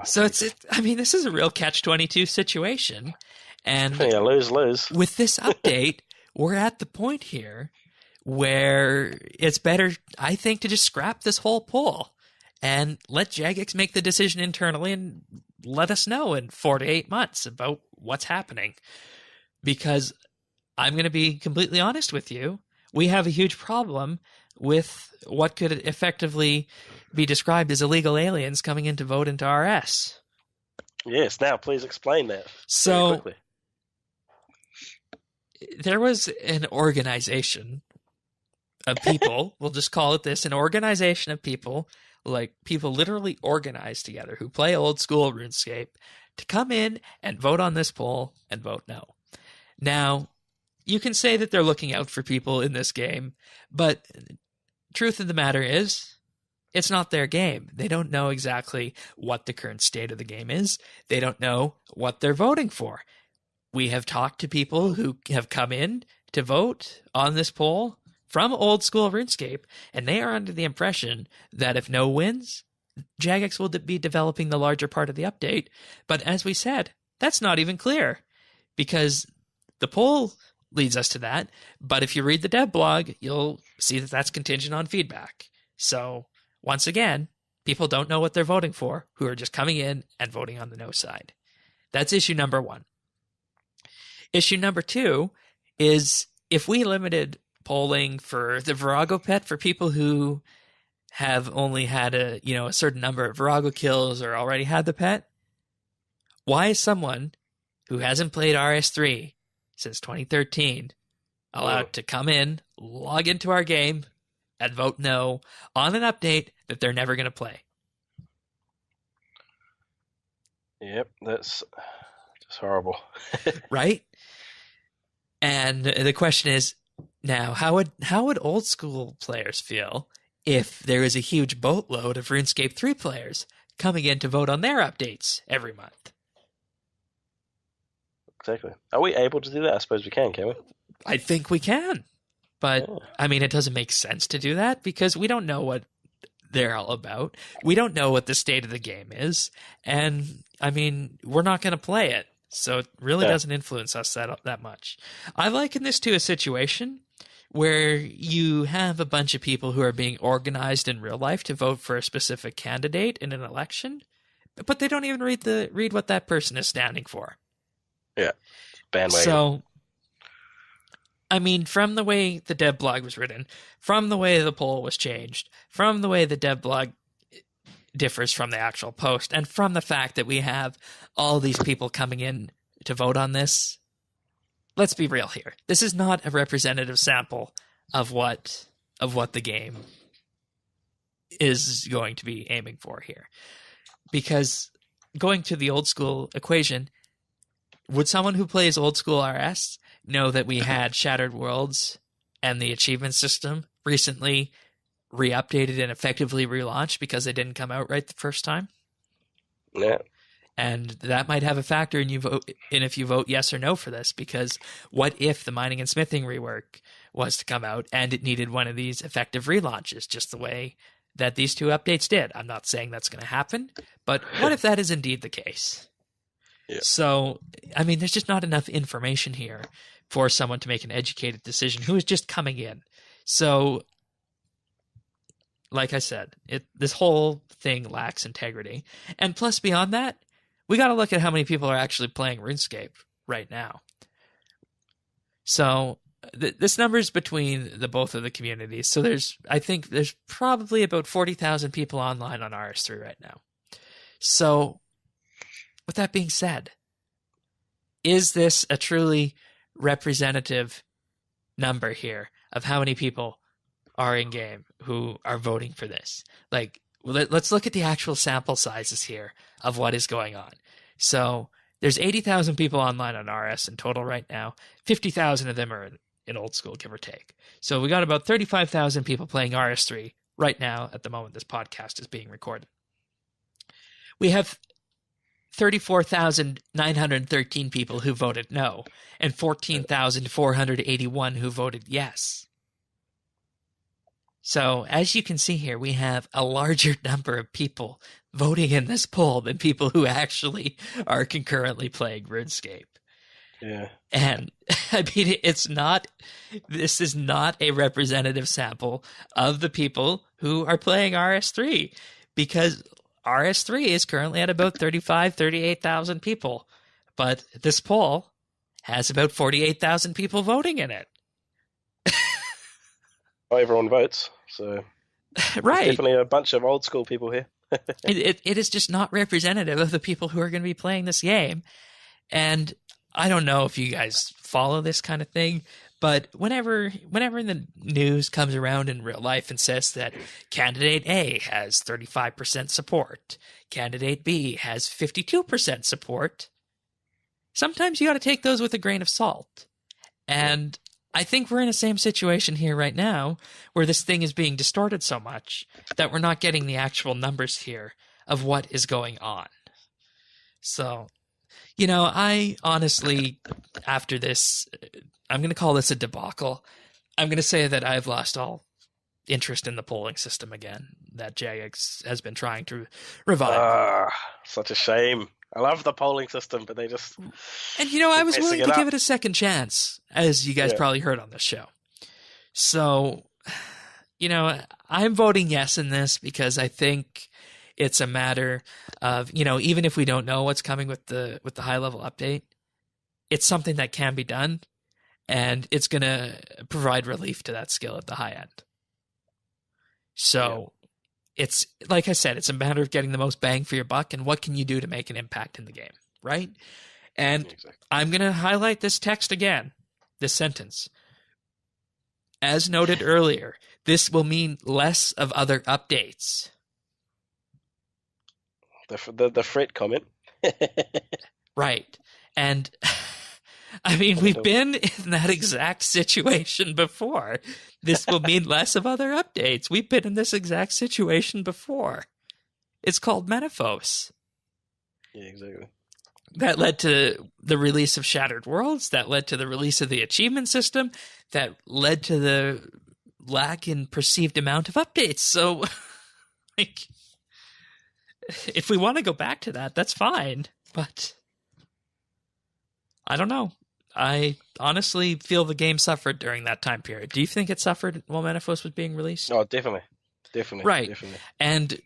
So this is a real catch-22 situation. And yeah, lose. With this update, we're at the point here where it's better, I think, to just scrap this whole poll and let Jagex make the decision internally and let us know in 4 to 8 months about what's happening. Because I'm going to be completely honest with you, we have a huge problem with what could effectively be described as illegal aliens coming in to vote into RS. Yes, now please explain that. So, there was an organization of people, we'll just call it this, an organization of people, like people literally organized together who play old school RuneScape to come in and vote on this poll and vote no. Now, you can say that they're looking out for people in this game, but truth of the matter is, it's not their game. They don't know exactly what the current state of the game is. They don't know what they're voting for. We have talked to people who have come in to vote on this poll from old school RuneScape, and they are under the impression that if no wins, Jagex will be developing the larger part of the update. But as we said, that's not even clear, because the poll leads us to that. But if you read the dev blog, you'll see that that's contingent on feedback. So once again, people don't know what they're voting for, who are just coming in and voting on the no side. That's issue number one. Issue number two is if we limited polling for the Virago pet for people who have only had a certain number of Virago kills or already had the pet, why is someone who hasn't played RS3 since 2013 allowed to come in, log into our game, and vote no on an update that they're never going to play? Yep, that's just horrible. Right? And the question is, now, how would old school players feel if there is a huge boatload of RuneScape 3 players coming in to vote on their updates every month? Exactly. Are we able to do that? I suppose we can we? I think we can. But, it doesn't make sense to do that because we don't know what they're all about. We don't know what the state of the game is. And, we're not going to play it. So it really doesn't influence us that much. I liken this to a situation where you have a bunch of people who are being organized in real life to vote for a specific candidate in an election, but they don't even read what that person is standing for. Yeah. Bandwagon. So, from the way the dev blog was written, from the way the poll was changed, from the way the dev blog differs from the actual post, and from the fact that we have all these people coming in to vote on this, let's be real here. This is not a representative sample of what the game is going to be aiming for here. Because going to the old school equation, would someone who plays old school RS know that we had Shattered Worlds and the achievement system recently re-updated and effectively relaunched because they didn't come out right the first time? Yeah. And that might have a factor in if you vote yes or no for this, because what if the mining and smithing rework was to come out and it needed one of these effective relaunches, just the way that these two updates did? I'm not saying that's going to happen, but what if that is indeed the case? Yeah. So, there's just not enough information here for someone to make an educated decision who is just coming in. So, like I said, this whole thing lacks integrity. And plus, beyond that, we got to look at how many people are actually playing RuneScape right now. So this number is between the both of the communities. So I think there's probably about 40,000 people online on RS3 right now. So with that being said, is this a truly representative number here of how many people are in game who are voting for this? Like, let's look at the actual sample sizes here of what is going on. So there's 80,000 people online on RS in total right now. 50,000 of them are in old school, give or take. So we got about 35,000 people playing RS3 right now at the moment this podcast is being recorded. We have 34,913 people who voted no and 14,481 who voted yes. So as you can see here, we have a larger number of people voting in this poll than people who actually are concurrently playing RuneScape. Yeah. And I mean, this is not a representative sample of the people who are playing RS3, because RS3 is currently at about 38,000 people, but this poll has about 48,000 people voting in it. Everyone votes, so right. There's definitely a bunch of old school people here. It is just not representative of the people who are going to be playing this game. And I don't know if you guys follow this kind of thing, but whenever the news comes around in real life and says that candidate A has 35% support, candidate B has 52% support, sometimes you got to take those with a grain of salt. And I think we're in the same situation here right now, where this thing is being distorted so much that we're not getting the actual numbers here of what is going on. So, I honestly, after this, I'm going to call this a debacle. I'm going to say that I've lost all interest in the polling system again that Jagex has been trying to revive. Such a shame. I love the polling system, but they just... And, I was willing to give it a second chance, as you guys probably heard on this show. So, I'm voting yes in this because I think it's a matter of, even if we don't know what's coming with the high-level update, it's something that can be done, and it's going to provide relief to that skill at the high end. So... It's, like I said, it's a matter of getting the most bang for your buck and what can you do to make an impact in the game, right? And I'm going to highlight this text again, this sentence. As noted earlier, this will mean less of other updates. The Fred comment. Right. And... I mean, we've been in that exact situation before. This will mean less of other updates. We've been in this exact situation before. It's called Metaphos. Yeah, exactly. That led to the release of Shattered Worlds. That led to the release of the achievement system. That led to the lack in perceived amount of updates. So, if we want to go back to that, that's fine. But I don't know. I honestly feel the game suffered during that time period. Do you think it suffered while Metaphos was being released? Oh, definitely. Right. Definitely. And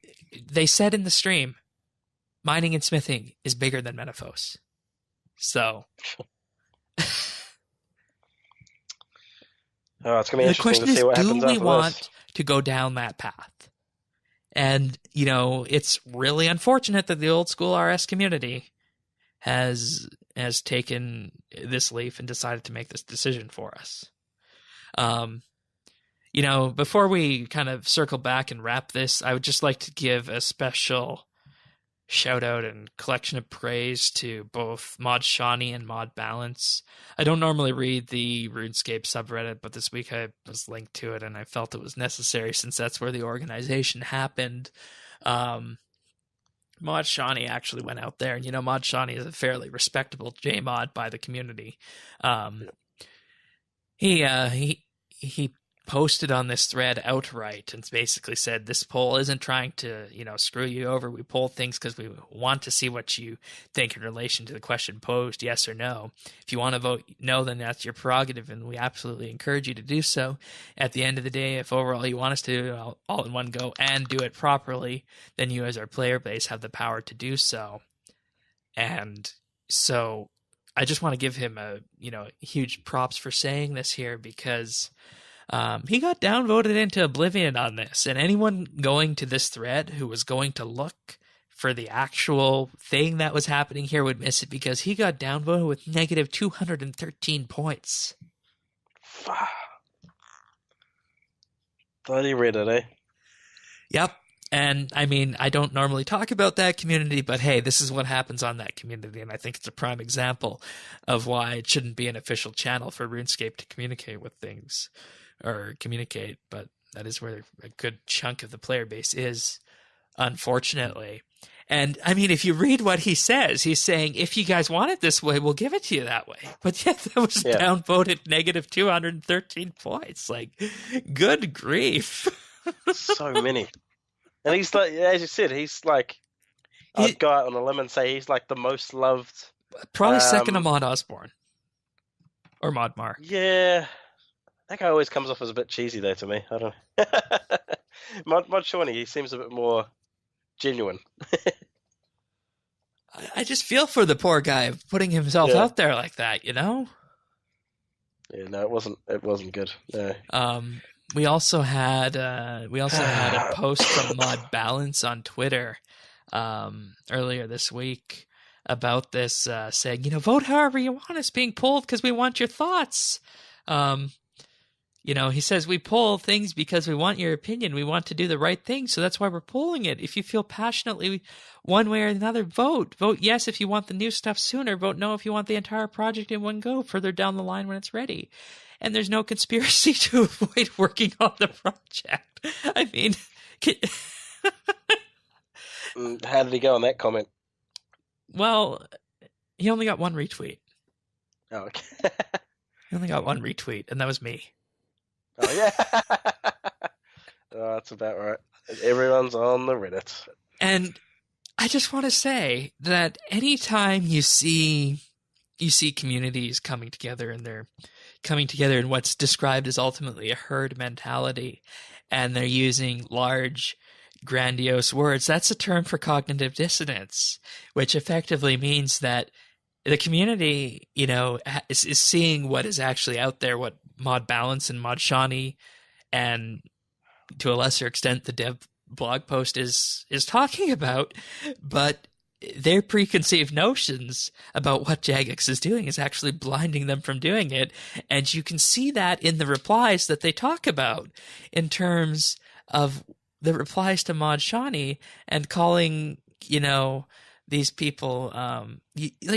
they said in the stream, mining and smithing is bigger than Metaphos. So... it's going to be interesting to see what happens after this. Do we want to go down that path? And, it's really unfortunate that the old school RS community has taken this leaf and decided to make this decision for us. Before we kind of circle back and wrap this, I would just like to give a special shout out and collection of praise to both Mod Shawnee and Mod Balance. I don't normally read the RuneScape subreddit, but this week I was linked to it and I felt it was necessary since that's where the organization happened. Mod Shawnee actually went out there, and Mod Shawnee is a fairly respectable JMod by the community. He posted on this thread outright and basically said this poll isn't trying to, screw you over. We poll things because we want to see what you think in relation to the question posed, yes or no. If you want to vote no, then that's your prerogative, and we absolutely encourage you to do so. At the end of the day, if overall you want us to do it all in one go and do it properly, then you as our player base have the power to do so. And so I just want to give him a huge props for saying this here, because he got downvoted into oblivion on this, and anyone going to this thread who was going to look for the actual thing that was happening here would miss it, because he got downvoted with negative 213 points. Bloody Reddit, eh? Yep. And I mean, I don't normally talk about that community, but hey, this is what happens on that community, and I think it's a prime example of why it shouldn't be an official channel for RuneScape to communicate with things, or communicate, but that is where a good chunk of the player base is, unfortunately. And I mean, if you read what he says, he's saying, if you guys want it this way, we'll give it to you that way. But yet that was downvoted negative 213 points. Like, good grief. So many. And he's like, as you said, he's like, I'd go out on a limb and say he's like the most loved. Probably second to Mod Osborne. Or Mod Mar. Yeah. That guy always comes off as a bit cheesy though to me. I don't know. Mod Shawnee, he seems a bit more genuine. I just feel for the poor guy putting himself out there like that, Yeah, no, it wasn't good. No. We also had a post from Mod Balance on Twitter earlier this week about this, saying, vote however you want us being pulled because we want your thoughts. He says we pull things because we want your opinion. We want to do the right thing, so that's why we're pulling it. If you feel passionately one way or another, vote. Vote yes if you want the new stuff sooner. Vote no if you want the entire project in one go further down the line when it's ready. And there's no conspiracy to avoid working on the project. I mean... How did he go on that comment? Well, he only got one retweet. Oh, okay. He only got one retweet, and that was me. Oh, yeah. Oh, that's about right. Everyone's on the Reddit. And I just want to say that anytime you see communities coming together, and they're coming together in what's described as ultimately a herd mentality, and they're using large, grandiose words, that's a term for cognitive dissonance, which effectively means that the community, is seeing what is actually out there, what Mod Balance and Mod Shawnee, and to a lesser extent the dev blog post is talking about, but their preconceived notions about what Jagex is doing is actually blinding them from doing it. And you can see that in the replies that they talk about, in terms of the replies to Mod Shawnee and calling, these people,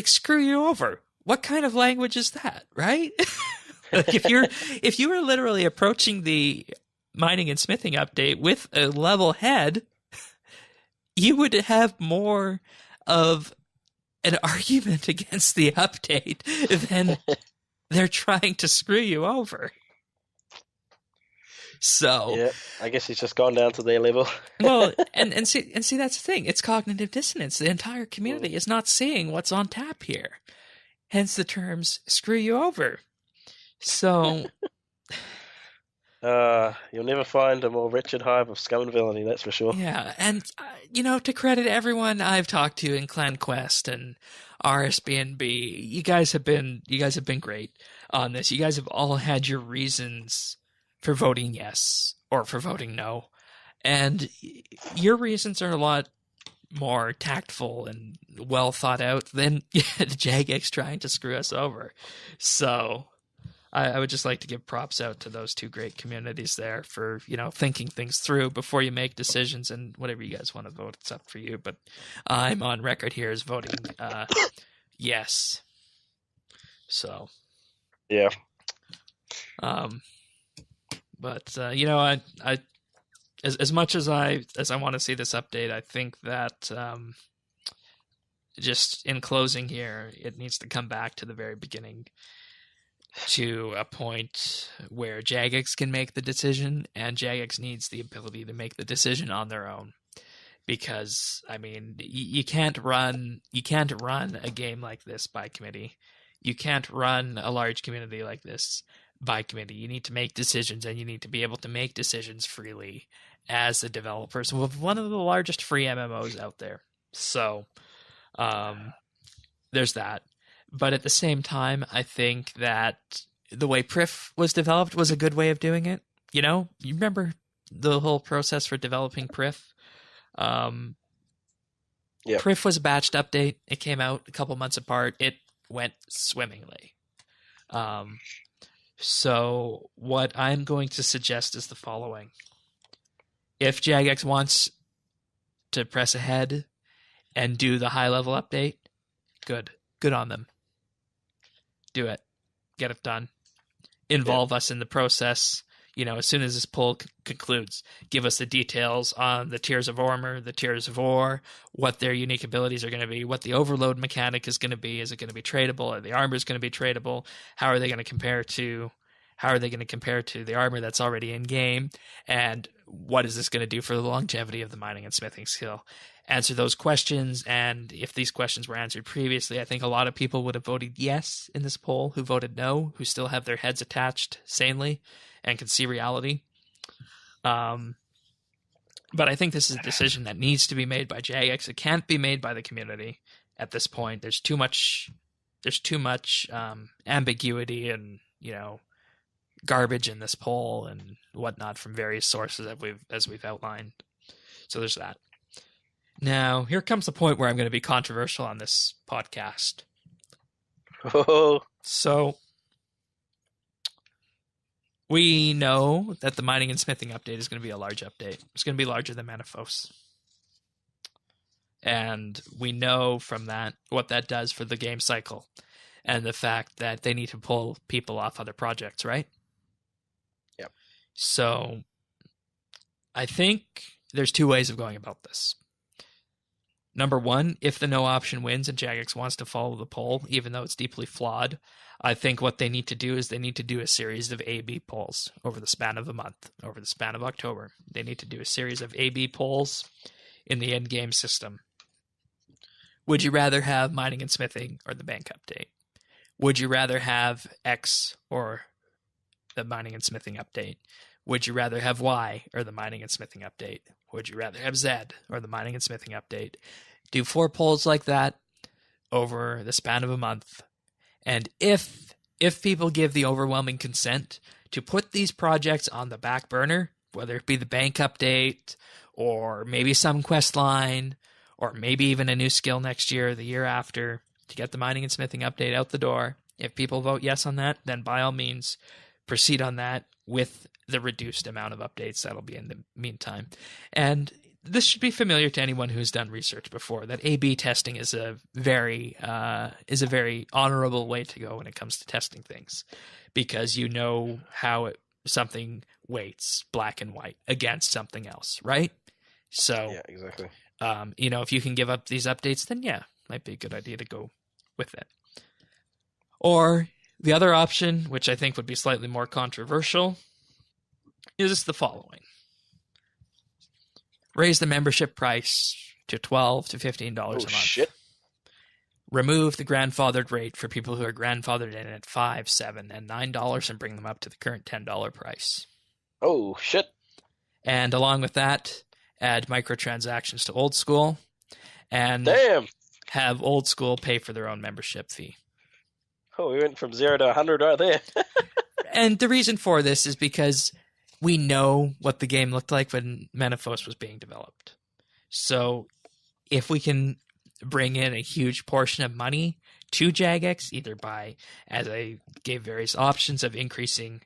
screw you over. What kind of language is that, right? Like if you were literally approaching the mining and smithing update with a level head, you would have more of an argument against the update than they're trying to screw you over. So yeah, I guess he's just gone down to their level. Well, and see that's the thing. It's cognitive dissonance. The entire community is not seeing what's on tap here. Hence the terms "screw you over." So you'll never find a more wretched hive of scum and villainy, that's for sure. Yeah, and to credit everyone I've talked to in Clan Quest and RSBANDB, you guys have been great on this. You guys have all had your reasons for voting yes or for voting no, and your reasons are a lot more tactful and well thought out than Jagex trying to screw us over. So I would just like to give props out to those two great communities there for, thinking things through before you make decisions, and whatever you guys want to vote, it's up for you. But I'm on record here as voting yes. So. Yeah. But I as much as I want to see this update, I think that just in closing here, it needs to come back to the very beginning. to a point where Jagex can make the decision, and Jagex needs the ability to make the decision on their own. Because I mean, you can't run a game like this by committee. You can't run a large community like this by committee. You need to make decisions, and you need to be able to make decisions freely as a developer. So, with one of the largest free MMOs out there, so there's that. But at the same time, I think that the way Prif was developed was a good way of doing it. You remember the whole process for developing Prif? Yep. Prif was a batched update. It came out a couple months apart. It went swimmingly. So what I'm going to suggest is the following. If Jagex wants to press ahead and do the high-level update, good on them. Do it. Get it done. Involve us in the process. As soon as this poll concludes, give us the details on the tiers of armor, the tiers of ore, what their unique abilities are going to be, what the overload mechanic is going to be. Is it going to be tradable? Are the armors going to be tradable? How are they going to compare to the armor that's already in game? And what is this going to do for the longevity of the mining and smithing skill? Answer those questions, and if these questions were answered previously, I think a lot of people would have voted yes in this poll who voted no, who still have their heads attached sanely and can see reality. But I think this is a decision that needs to be made by Jagex. It can't be made by the community at this point. There's too much ambiguity and garbage in this poll and whatnot from various sources as we've outlined. So there's that. Now, here comes the point where I'm going to be controversial on this podcast. Oh. So, we know that the mining and smithing update is going to be a large update. It's going to be larger than Manaphos. And we know from that what that does for the game cycle and the fact that they need to pull people off other projects, right? Yep. So, I think there's two ways of going about this. Number one, if the no option wins and Jagex wants to follow the poll, even though it's deeply flawed, I think what they need to do is they need to do a series of A-B polls over the span of a month, over the span of October. They need to do a series of A-B polls in the end-game system. Would you rather have mining and smithing or the bank update? Would you rather have X or the mining and smithing update? Would you rather have Y or the mining and smithing update? Would you rather have Z or the mining and smithing update? Do 4 polls like that over the span of a month. And if people give the overwhelming consent to put these projects on the back burner, whether it be the bank update or maybe some quest line or maybe even a new skill next year or the year after to get the mining and smithing update out the door, if people vote yes on that, then by all means proceed on that with the reduced amount of updates that'll be in the meantime. And this should be familiar to anyone who's done research before, that A/B testing is a very honorable way to go when it comes to testing things, because you know how something weights black and white against something else, right? So yeah, exactly. If you can give up these updates, then yeah, might be a good idea to go with it. Or the other option, which I think would be slightly more controversial, is the following. Raise the membership price to $12 to $15 a month. Shit. Remove the grandfathered rate for people who are grandfathered in at $5, $7, and $9 and bring them up to the current $10 price. Oh, shit. And along with that, add microtransactions to Old School and have Old School pay for their own membership fee. Oh, we went from 0 to 100 right there. And the reason for this is because we know what the game looked like when Manaphos was being developed. So if we can bring in a huge portion of money to Jagex, either by, as I gave various options of increasing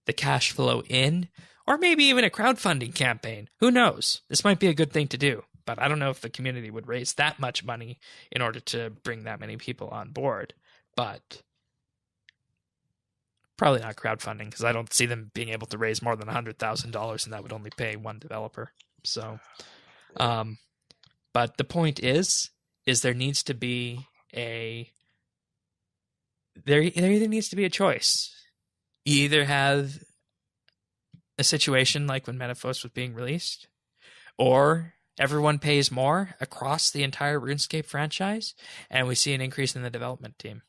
the cash flow in, or maybe even a crowdfunding campaign, who knows? This might be a good thing to do, but I don't know if the community would raise that much money in order to bring that many people on board. But probably not crowdfunding, because I don't see them being able to raise more than $100,000, and that would only pay one developer. So, but the point is there needs to be a there either needs to be a choice. You either have a situation like when Metaphos was being released, or everyone pays more across the entire RuneScape franchise, and we see an increase in the development team.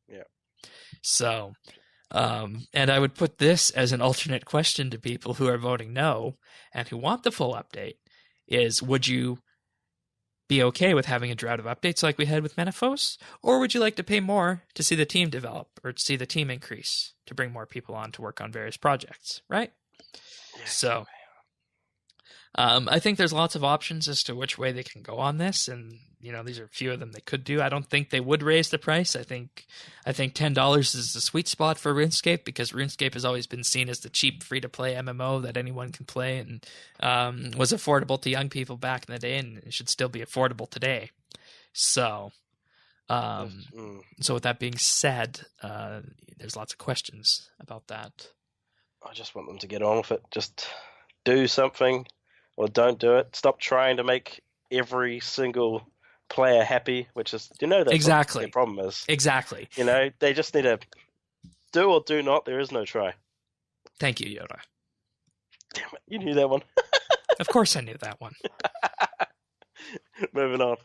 Yeah. So, and I would put this as an alternate question to people who are voting no and who want the full update is, would you be okay with having a drought of updates like we had with Metaphos, or would you like to pay more to see the team develop or to see the team increase to bring more people on to work on various projects, right? Yeah. So I think there's lots of options as to which way they can go on this, and these are a few of them they could do. I don't think they would raise the price. I think $10 is the sweet spot for RuneScape, because RuneScape has always been seen as the cheap free-to-play MMO that anyone can play, and was affordable to young people back in the day, and it should still be affordable today. So, so with that being said, there's lots of questions about that. I just want them to get on with it. Just do something. Or don't do it. Stop trying to make every single player happy, which is, that's exactly what the problem is. Exactly. They just need to do or do not. There is no try. Thank you, Yoda. Damn it, you knew that one. Of course I knew that one. Moving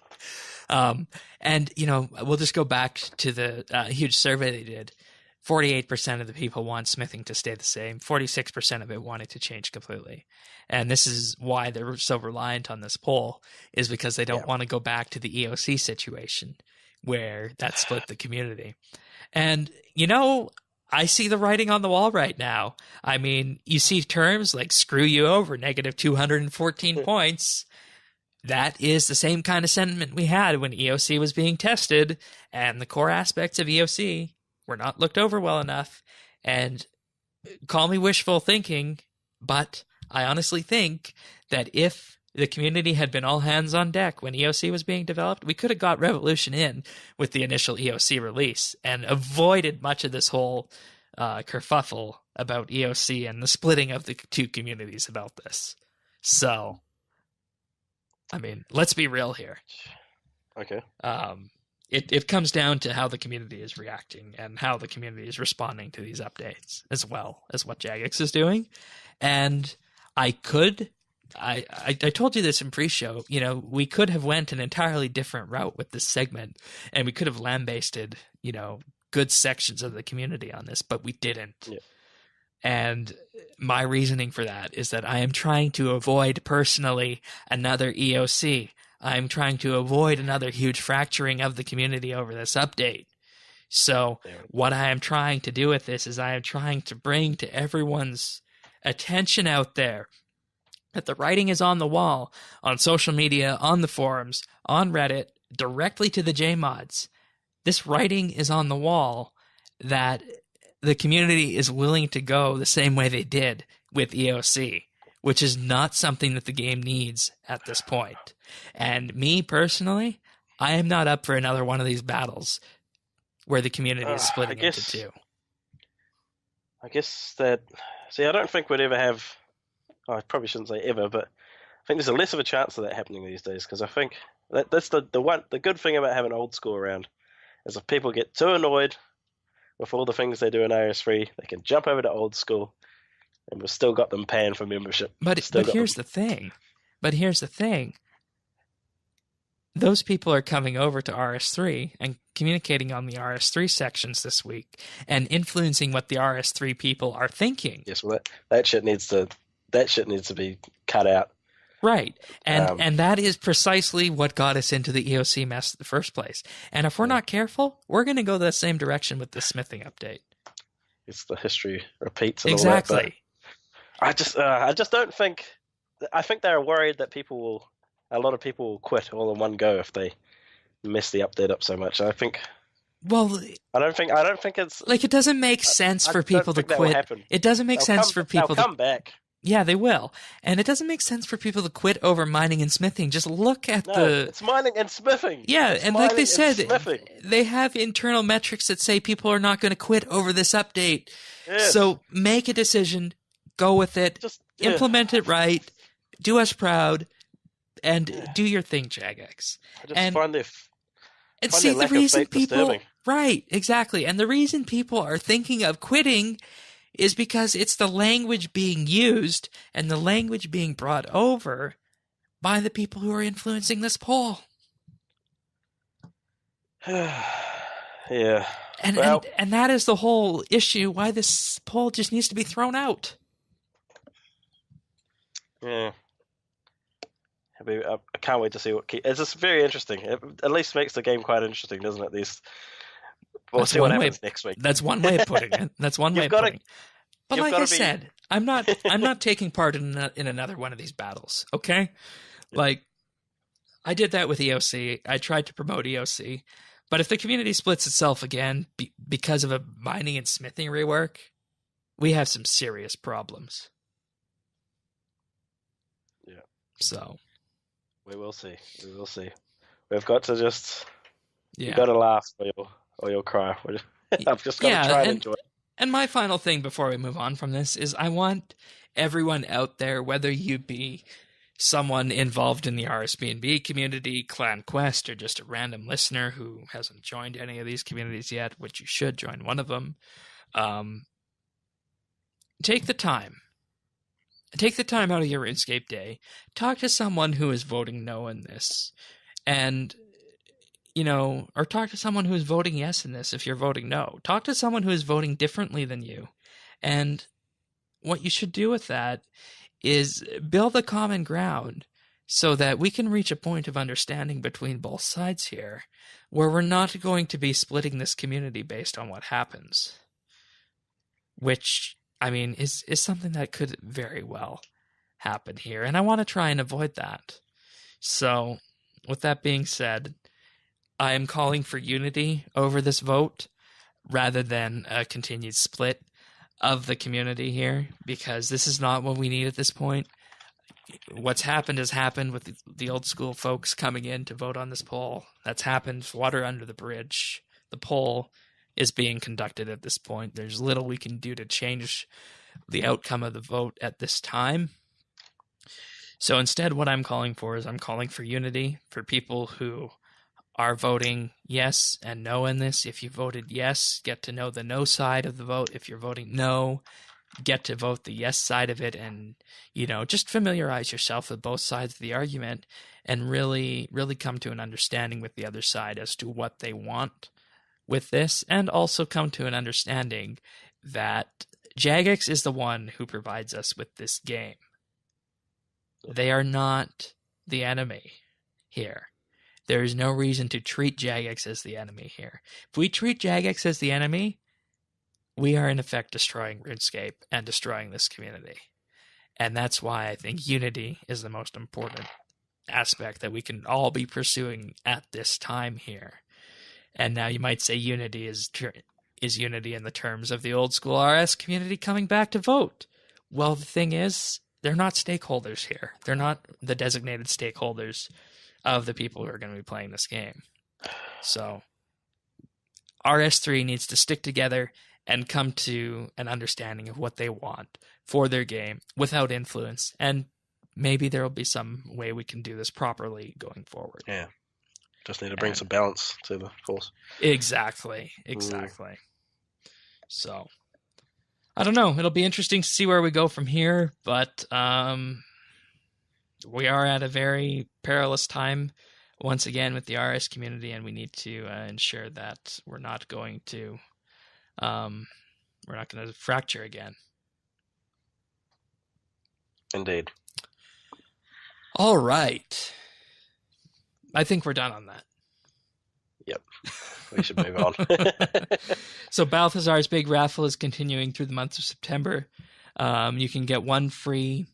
on. And, we'll just go back to the huge survey they did. 48% of the people want smithing to stay the same. 46% of it want it to change completely. And this is why they're so reliant on this poll, is because they don't want to go back to the EOC situation where that split the community. And, I see the writing on the wall right now. I mean, you see terms like screw you over, negative 214 points. That is the same kind of sentiment we had when EOC was being tested, and the core aspects of EOC were not looked over well enough. And call me wishful thinking, but I honestly think that if the community had been all hands on deck when EOC was being developed, we could have got Revolution in with the initial EOC release and avoided much of this whole kerfuffle about EOC and the splitting of the two communities about this. So, I mean, let's be real here. Okay. It comes down to how the community is reacting and how the community is responding to these updates, as well as what Jagex is doing. And I told you this in pre-show, we could have went an entirely different route with this segment, and we could have lambasted, good sections of the community on this, but we didn't. Yeah. And my reasoning for that is that I am trying to avoid personally another EOC. I'm trying to avoid another huge fracturing of the community over this update. So what I am trying to do with this is I am trying to bring to everyone's attention out there that the writing is on the wall, on social media, on the forums, on Reddit, directly to the JMods. This writing is on the wall that the community is willing to go the same way they did with EOC, which is not something that the game needs at this point. And me personally, I am not up for another one of these battles where the community is splitting into two. I guess that... See, I don't think we'd ever have... I probably shouldn't say ever, but I think there's a less of a chance of that happening these days, because I think that's the good thing about having old school around, is if people get too annoyed with all the things they do in RS3, they can jump over to old school, and we've still got them paying for membership. But here's the thing. Those people are coming over to RS3 and communicating on the RS3 sections this week and influencing what the RS3 people are thinking. Yes, well, that shit needs to be cut out. Right. And that is precisely what got us into the EOC mess in the first place. And if we're not careful, we're going to go the same direction with the smithing update. It's the history repeats and exactly. all that. But I just don't think... I think they're worried that a lot of people will quit all in one go if they mess the update up so much. I think... Well... I don't think it's... Like, it doesn't make sense for people to quit. It doesn't make sense for people to... They'll come back. Yeah, they will. And it doesn't make sense for people to quit over mining and smithing. Just look at it's mining and smithing. Yeah, and like they said, they have internal metrics that say people are not going to quit over this update. Yes. So make a decision, go with it, implement it right, do us proud, and do your thing, Jagex. I just find And find see, that the lack of reason faith people... disturbing. Right, exactly. And the reason people are thinking of quitting is because it's the language being used and the language being brought over by the people who are influencing this poll. Yeah. And that is the whole issue why this poll just needs to be thrown out. Yeah. I can't wait to see what... It's just very interesting. It at least makes the game quite interesting, doesn't it? We'll see what happens next week. That's one way of putting it. That's one way of putting it. But like I said, I'm not taking part in another one of these battles, okay? Yeah. Like, I did that with EOC. I tried to promote EOC. But if the community splits itself again because of a mining and smithing rework, we have some serious problems. Yeah. So... We will see. We will see. We've got to just... Yeah. You've got to laugh or you'll cry. I've just got to try and enjoy it. And my final thing before we move on from this is I want everyone out there, whether you be someone involved in the RSBANDB community, Clan Quest, or just a random listener who hasn't joined any of these communities yet, which you should join one of them, take the time. Take the time out of your RuneScape day. Talk to someone who is voting no in this. And, or talk to someone who is voting yes in this if you're voting no. Talk to someone who is voting differently than you. And what you should do with that is build a common ground so that we can reach a point of understanding between both sides here where we're not going to be splitting this community based on what happens. Which... is something that could very well happen here. And I want to try and avoid that. So, with that being said, I am calling for unity over this vote rather than a continued split of the community here, because this is not what we need at this point. What's happened has happened with the old school folks coming in to vote on this poll. That's happened. Water under the bridge. The poll is being conducted at this point. There's little we can do to change the outcome of the vote at this time. So instead, what I'm calling for is I'm calling for unity for people who are voting yes and no in this. If you voted yes, get to know the no side of the vote. If you're voting no, get to vote the yes side of it, and just familiarize yourself with both sides of the argument and really, really come to an understanding with the other side as to what they want with this, and also come to an understanding that Jagex is the one who provides us with this game. They are not the enemy here. There is no reason to treat Jagex as the enemy here. If we treat Jagex as the enemy, we are in effect destroying RuneScape and destroying this community. And that's why I think unity is the most important aspect that we can all be pursuing at this time here. And now you might say unity is unity in the terms of the old school RS community coming back to vote. Well, the thing is, they're not stakeholders here. They're not the designated stakeholders of the people who are going to be playing this game. So RS3 needs to stick together and come to an understanding of what they want for their game without influence. And maybe there will be some way we can do this properly going forward. Yeah. Just need to bring some balance to the force. Exactly. So, I don't know. It'll be interesting to see where we go from here, but we are at a very perilous time once again with the RS community, and we need to ensure that we're not going to fracture again. Indeed. All right. I think we're done on that. Yep. We should move on. So Balthazar's Big Raffle is continuing through the month of September. You can get one free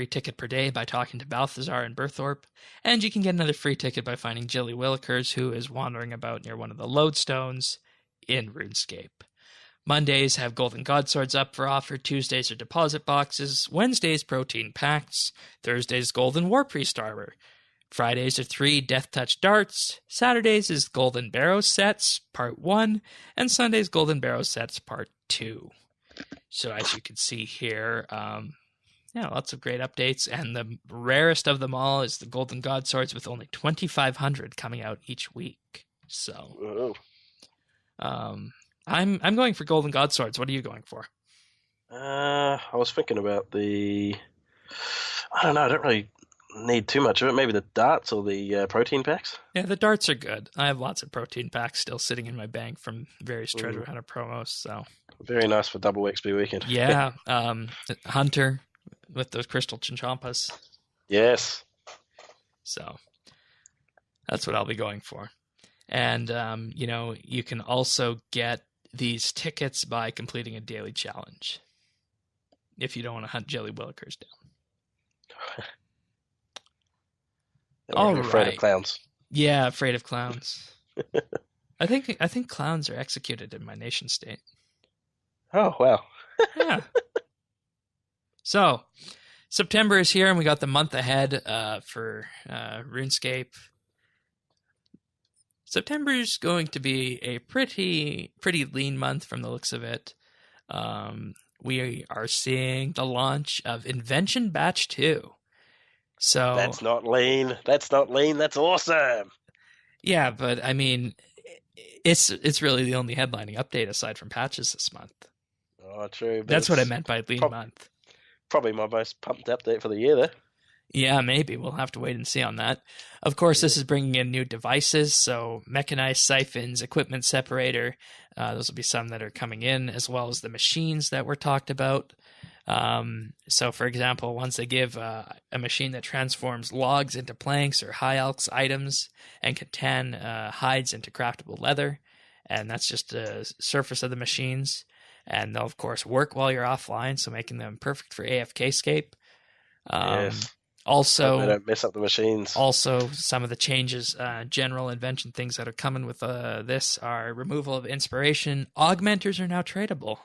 ticket per day by talking to Balthazar in Burthorpe, and you can get another free ticket by finding Jilly Willikers, who is wandering about near one of the lodestones in RuneScape. Mondays have Golden Godswords up for offer, Tuesdays are deposit boxes, Wednesdays protein packs, Thursdays Golden War Priest armor, Fridays are 3 Death Touch darts, Saturdays is Golden Barrow sets, part 1, and Sundays Golden Barrow sets, part 2. So as you can see here, Yeah, lots of great updates, and the rarest of them all is the Golden God Swords with only 2,500 coming out each week. So, I'm going for Golden God Swords. What are you going for? I was thinking about I don't know, I don't really need too much of it. Maybe the darts or the protein packs. Yeah, the darts are good. I have lots of protein packs still sitting in my bank from various treasure hunter promos. So very nice for double XP weekend. Yeah, Hunter with those crystal chinchompas. Yes. So that's what I'll be going for. And you can also get these tickets by completing a daily challenge if you don't want to hunt jelly willikers down. I'm afraid of clowns. Yeah, afraid of clowns. I think clowns are executed in my nation state. Oh, wow. Yeah. So, September is here, and we got the month ahead for RuneScape. September is going to be a pretty lean month from the looks of it. We are seeing the launch of Invention Batch 2. So that's not lean. That's awesome. Yeah, but I mean, it's really the only headlining update aside from patches this month. Oh, true. That's what I meant by lean month. Probably my most pumped update for the year, though. Yeah, maybe. We'll have to wait and see on that. Of course, this is bringing in new devices, so mechanized siphons, equipment separator. Those will be some that are coming in, as well as the machines that were talked about. So, for example, once they give a machine that transforms logs into planks or high elks items and can tan hides into craftable leather, and that's just the surface of the machines. And they'll, of course, work while you're offline, so making them perfect for AFK-scape. Yes. Also, they don't mess up the machines. Also, some of the changes, general invention things that are coming with this are removal of inspiration. Augmenters are now tradable.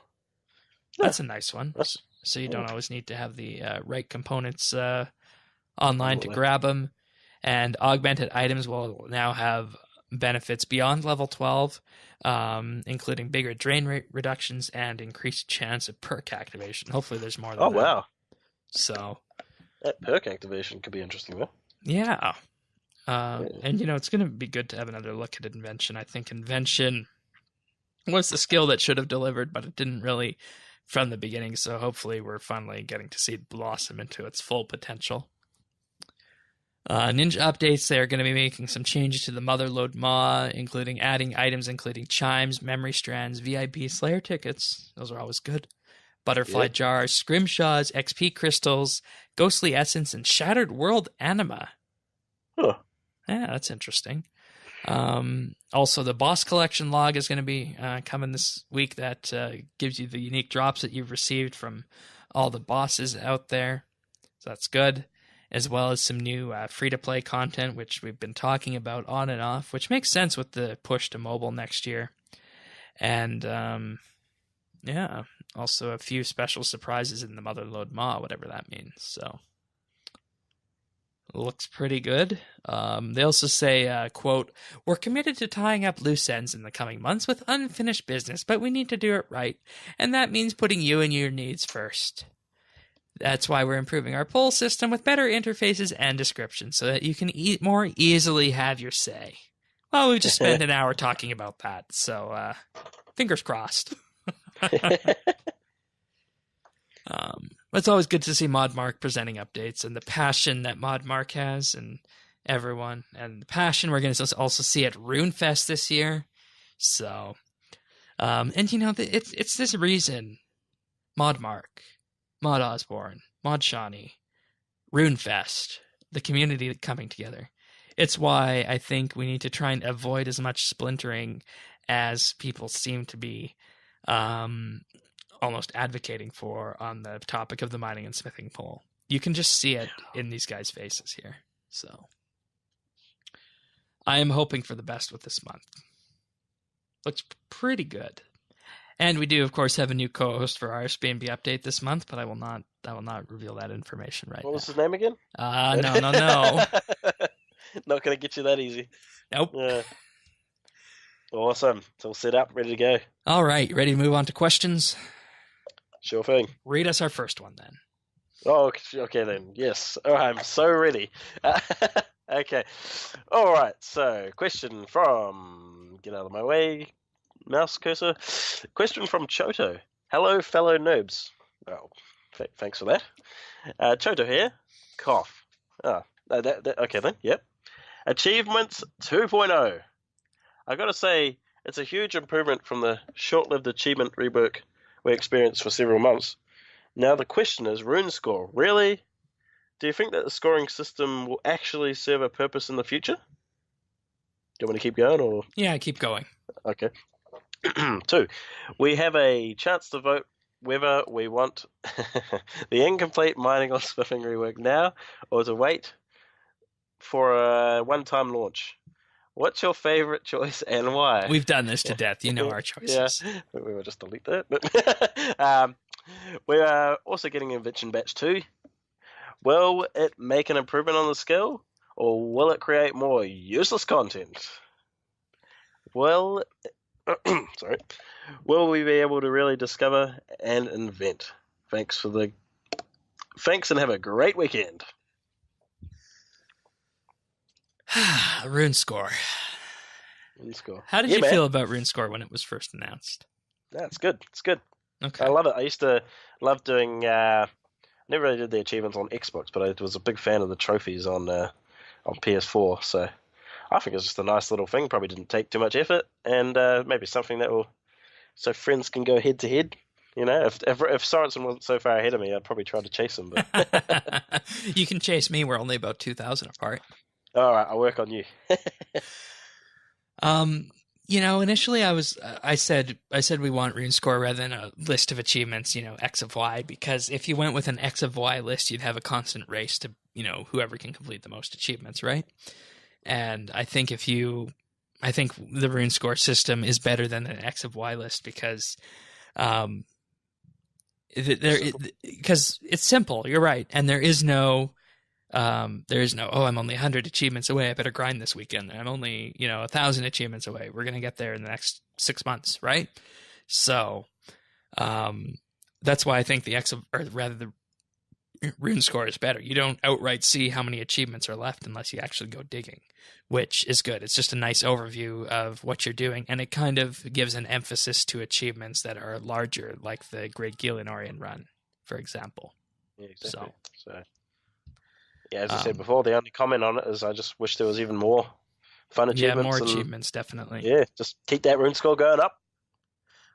That's a nice one. So you don't always need to have the right components online to grab them. And augmented items will now have benefits beyond level 12, including bigger drain rate reductions and increased chance of perk activation. Hopefully there's more than that. Oh, wow. So that perk activation could be interesting, though. Yeah. And, it's going to be good to have another look at Invention. I think Invention was the skill that should have delivered, but it didn't really from the beginning. So hopefully we're finally getting to see it blossom into its full potential. Ninja updates, they're going to be making some changes to the Motherlode Maw, including adding items including chimes, memory strands, VIP Slayer tickets. Those are always good. Butterfly jars, scrimshaws, XP crystals, ghostly essence, and shattered world anima. Huh. Yeah, that's interesting. Also, the boss collection log is going to be coming this week. That gives you the unique drops that you've received from all the bosses out there. So that's good. As well as some new free-to-play content, which we've been talking about on and off, which makes sense with the push to mobile next year. And, also a few special surprises in the Motherlode Maw, whatever that means. So, looks pretty good. They also say, quote, "We're committed to tying up loose ends in the coming months with unfinished business, but we need to do it right. And that means putting you and your needs first. That's why we're improving our poll system with better interfaces and descriptions so that you can more easily have your say." Well, we just spent an hour talking about that, so fingers crossed. It's always good to see ModMark presenting updates and the passion that ModMark has and everyone. And the passion we're going to also see at RuneFest this year. So, it's this reason ModMark, Mod Osborne, Mod Shawnee, RuneFest, the community coming together. It's why I think we need to try and avoid as much splintering as people seem to be almost advocating for on the topic of the mining and smithing poll. You can just see it in these guys' faces here. So I am hoping for the best with this month. Looks pretty good. And we do, of course, have a new co-host for RSBANDBUpdate this month, but I will not reveal that information right now. What was his name again? No. Not going to get you that easy. Nope. Awesome. It's all set up, ready to go. All right. Ready to move on to questions? Sure thing. Read us our first one, then. Oh, okay then. Yes. Oh, I'm so ready. Okay. All right. So, question from, get out of my way, mouse cursor. Question from Choto. Hello, fellow noobs. Well, thanks for that. Choto here. Cough. Ah, okay then. Yep. Achievements 2.0. I gotta say, it's a huge improvement from the short-lived achievement rework we experienced for several months. Now the question is, rune score. Really? Do you think that the scoring system will actually serve a purpose in the future? Do you want me to keep going, or? Yeah, keep going. Okay. 2. We have a chance to vote whether we want the incomplete mining or smithing rework now, or to wait for a one-time launch. What's your favorite choice and why? We've done this to death. You know our choices. Yeah, we will just delete that. We are also getting Invention Batch 2. Will it make an improvement on the skill, or will it create more useless content? Will we be able to really discover and invent? Thanks and have a great weekend. Rune score. How did you feel about Rune score when it was first announced? Yeah, it's good. It's good. Okay. I love it. I used to love doing. Never really did the achievements on Xbox, but I was a big fan of the trophies on PS4. So I think it's just a nice little thing. Probably didn't take too much effort, and maybe something that will, so friends can go head to head. You know, if Sorensen wasn't so far ahead of me, I'd probably try to chase him. But you can chase me. We're only about 2,000 apart. All right, I'll work on you. Initially I said we want rune score rather than a list of achievements, X of Y, because if you went with an X of Y list, you'd have a constant race to, whoever can complete the most achievements, right? And I think the rune score system is better than an X of Y list because because it's simple. You're right. And there is no, I'm only 100 achievements away. I better grind this weekend. I'm only, 1,000 achievements away. We're going to get there in the next 6 months. Right. So, that's why I think the rune score is better. You don't outright see how many achievements are left unless you actually go digging, which is good. It's just a nice overview of what you're doing. And it kind of gives an emphasis to achievements that are larger, like the Great Gillenorian run, for example. Yeah, exactly. So yeah, as I said before, the only comment on it is I just wish there was even more fun achievements. Yeah, more achievements, definitely. Yeah, just keep that rune score going up.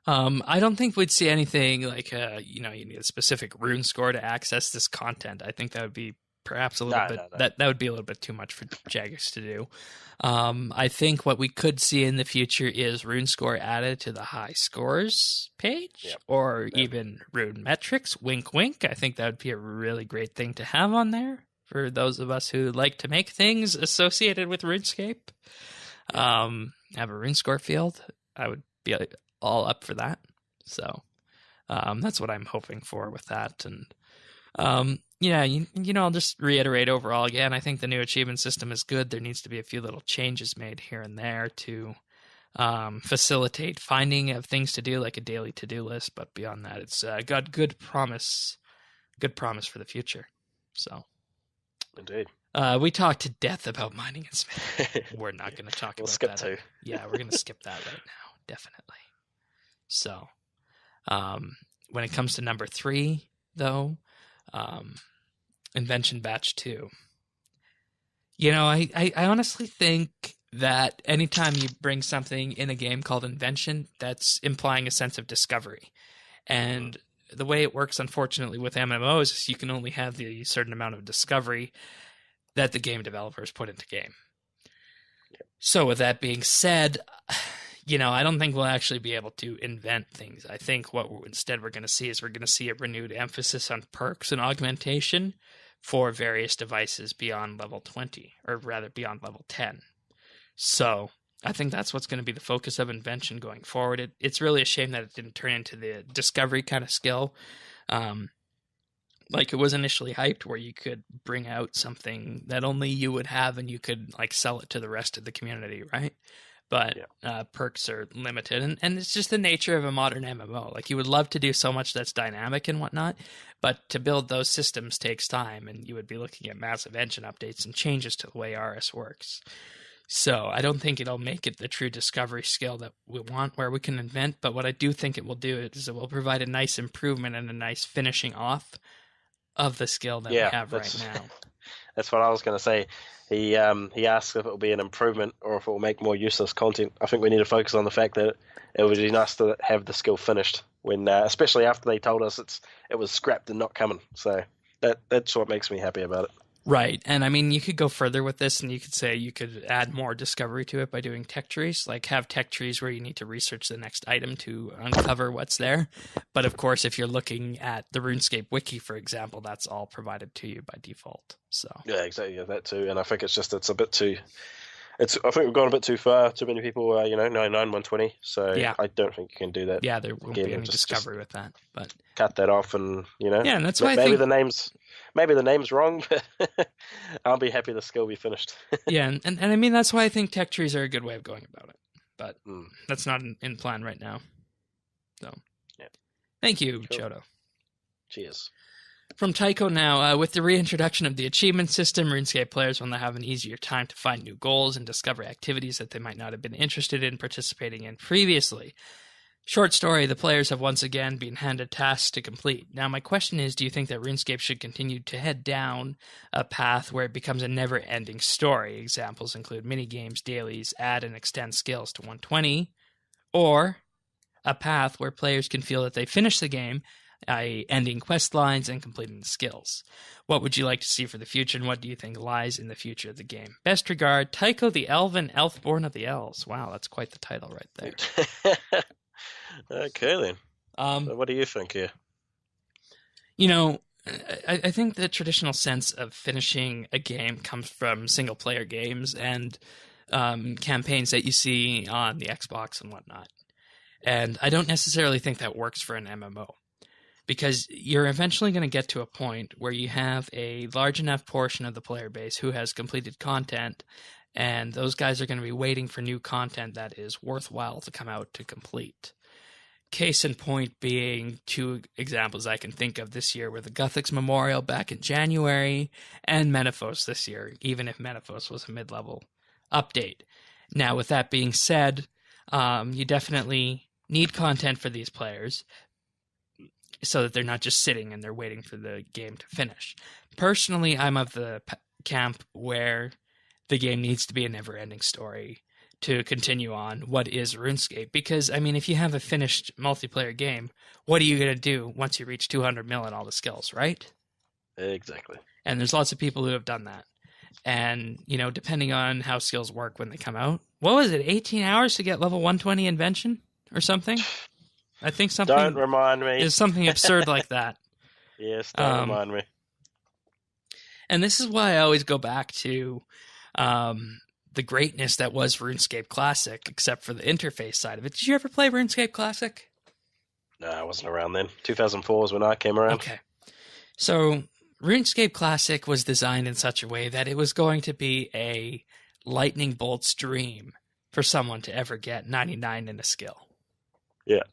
I don't think we'd see anything like, you need a specific rune score to access this content. I think that would be perhaps a little bit, that would be a little bit too much for Jagex to do. I think what we could see in the future is rune score added to the high scores page, or even rune metrics. Wink, wink. I think that would be a really great thing to have on there for those of us who like to make things associated with RuneScape. Have a rune score field. I would be all up for that. So that's what I'm hoping for with that. And I'll just reiterate overall again, I think the new achievement system is good. There needs to be a few little changes made here and there to facilitate finding of things to do, like a daily to-do list. But beyond that, it's got good promise for the future. So indeed. We talked to death about mining and smithing. We're not going to talk about skip that. to. Yeah, we're going to skip that right now. Definitely. So, when it comes to number 3, though, Invention Batch 2, I honestly think that anytime you bring something in a game called Invention, that's implying a sense of discovery. And the way it works, unfortunately, with MMOs is you can only have the certain amount of discovery that the game developers put into game. So with that being said, I don't think we'll actually be able to invent things. I think what instead we're going to see is we're going to see a renewed emphasis on perks and augmentation for various devices beyond level 20, or rather beyond level 10. So I think that's what's going to be the focus of Invention going forward. It's really a shame that it didn't turn into the discovery kind of skill. Like it was initially hyped, where you could bring out something that only you would have and you could like sell it to the rest of the community, right? but perks are limited. And it's just the nature of a modern MMO. Like, you would love to do so much that's dynamic and whatnot, but to build those systems takes time, and you would be looking at massive engine updates and changes to the way RS works. So I don't think it'll make it the true discovery skill that we want, where we can invent, but what I do think it will do is it will provide a nice improvement and a nice finishing off of the skill that we have right now. That's what I was going to say. He asked if it will be an improvement or if it will make more useless content. I think we need to focus on the fact that it would be nice to have the skill finished, when, especially after they told us it was scrapped and not coming. So that's what makes me happy about it. Right. And I mean, you could go further with this, and you could say you could add more discovery to it by doing tech trees, like have tech trees where you need to research the next item to uncover what's there. But of course, if you're looking at the RuneScape wiki, for example, that's all provided to you by default. So yeah, exactly. Yeah, that too. And I think it's a bit too. I think we've gone a bit too far. Too many people, 99, 120. So yeah. I don't think you can do that. Yeah, there won't be any discovery with that. But cut that off, and Yeah, and that's why maybe the name's wrong, but I'll be happy the skill will be finished. Yeah, and I mean, that's why I think tech trees are a good way of going about it. But that's not in plan right now. So yeah. Thank you, Cool. Chodo. Cheers. From Tycho now, with the reintroduction of the achievement system, RuneScape players will now have an easier time to find new goals and discover activities that they might not have been interested in participating in previously. Short story, the players have once again been handed tasks to complete. Now, my question is, do you think that RuneScape should continue to head down a path where it becomes a never-ending story? Examples include minigames, dailies, add and extend skills to 120, or a path where players can feel that they finish the game, i.e. ending quest lines and completing the skills. What would you like to see for the future, and what do you think lies in the future of the game? Best regard, Tycho the Elven, Elfborn of the Elves. Wow, that's quite the title right there. Okay, then. So what do you think here? You know, I think the traditional sense of finishing a game comes from single-player games and campaigns that you see on the Xbox and whatnot. And I don't necessarily think that works for an MMO, because you're eventually going to get to a point where you have a large enough portion of the player base who has completed content, and those guys are going to be waiting for new content that is worthwhile to come out to complete. Case in point being two examples I can think of this year were the Guthix Memorial back in January and Menaphos this year, even if Menaphos was a mid-level update. Now, with that being said, you definitely need content for these players so that they're not just sitting and they're waiting for the game to finish. Personally, I'm of the camp where the game needs to be a never-ending story to continue on what is RuneScape. Because, I mean, if you have a finished multiplayer game, what are you going to do once you reach 200 mil and all the skills, right? Exactly. And there's lots of people who have done that. And, you know, depending on how skills work when they come out, what was it, 18 hours to get level 120 invention or something? I think something... Don't remind me. Is something absurd like that. Yes, don't remind me. And this is why I always go back to the greatness that was RuneScape Classic, except for the interface side of it. Did you ever play RuneScape Classic? No, I wasn't around then. 2004 was when I came around. Okay. So RuneScape Classic was designed in such a way that it was going to be a lightning bolt's dream for someone to ever get 99 in a skill. Yeah.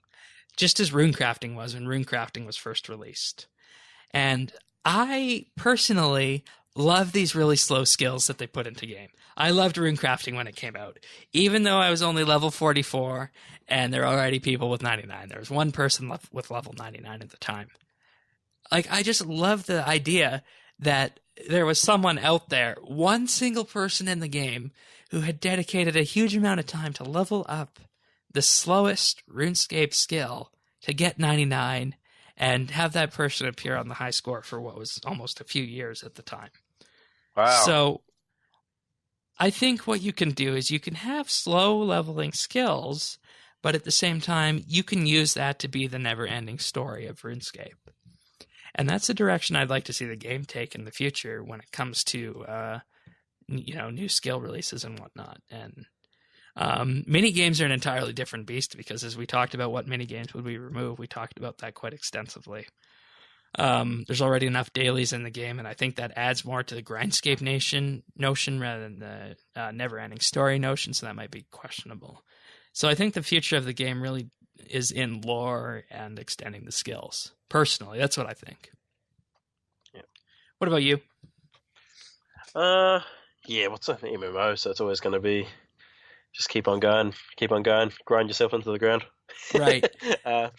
Just as runecrafting was when runecrafting was first released. And I personally love these really slow skills that they put into game. I loved runecrafting when it came out, even though I was only level 44 and there are already people with 99. There was one person with level 99 at the time. Like, I just love the idea that there was someone out there, one single person in the game, who had dedicated a huge amount of time to level up the slowest RuneScape skill to get 99 and have that person appear on the high score for what was almost a few years at the time. Wow. So I think what you can do is you can have slow leveling skills, but at the same time, you can use that to be the never-ending story of RuneScape. And that's the direction I'd like to see the game take in the future when it comes to, new skill releases and whatnot. And mini games are an entirely different beast because, as we talked about what mini games would we remove, we talked about that quite extensively. There's already enough dailies in the game, and I think that adds more to the Grindscape notion rather than the never-ending story notion, so that might be questionable. So I think the future of the game really is in lore and extending the skills. Personally, that's what I think. Yeah. What about you? Yeah, what's an MMO? So it's always going to be just keep on going, grind yourself into the ground. Right. Yeah,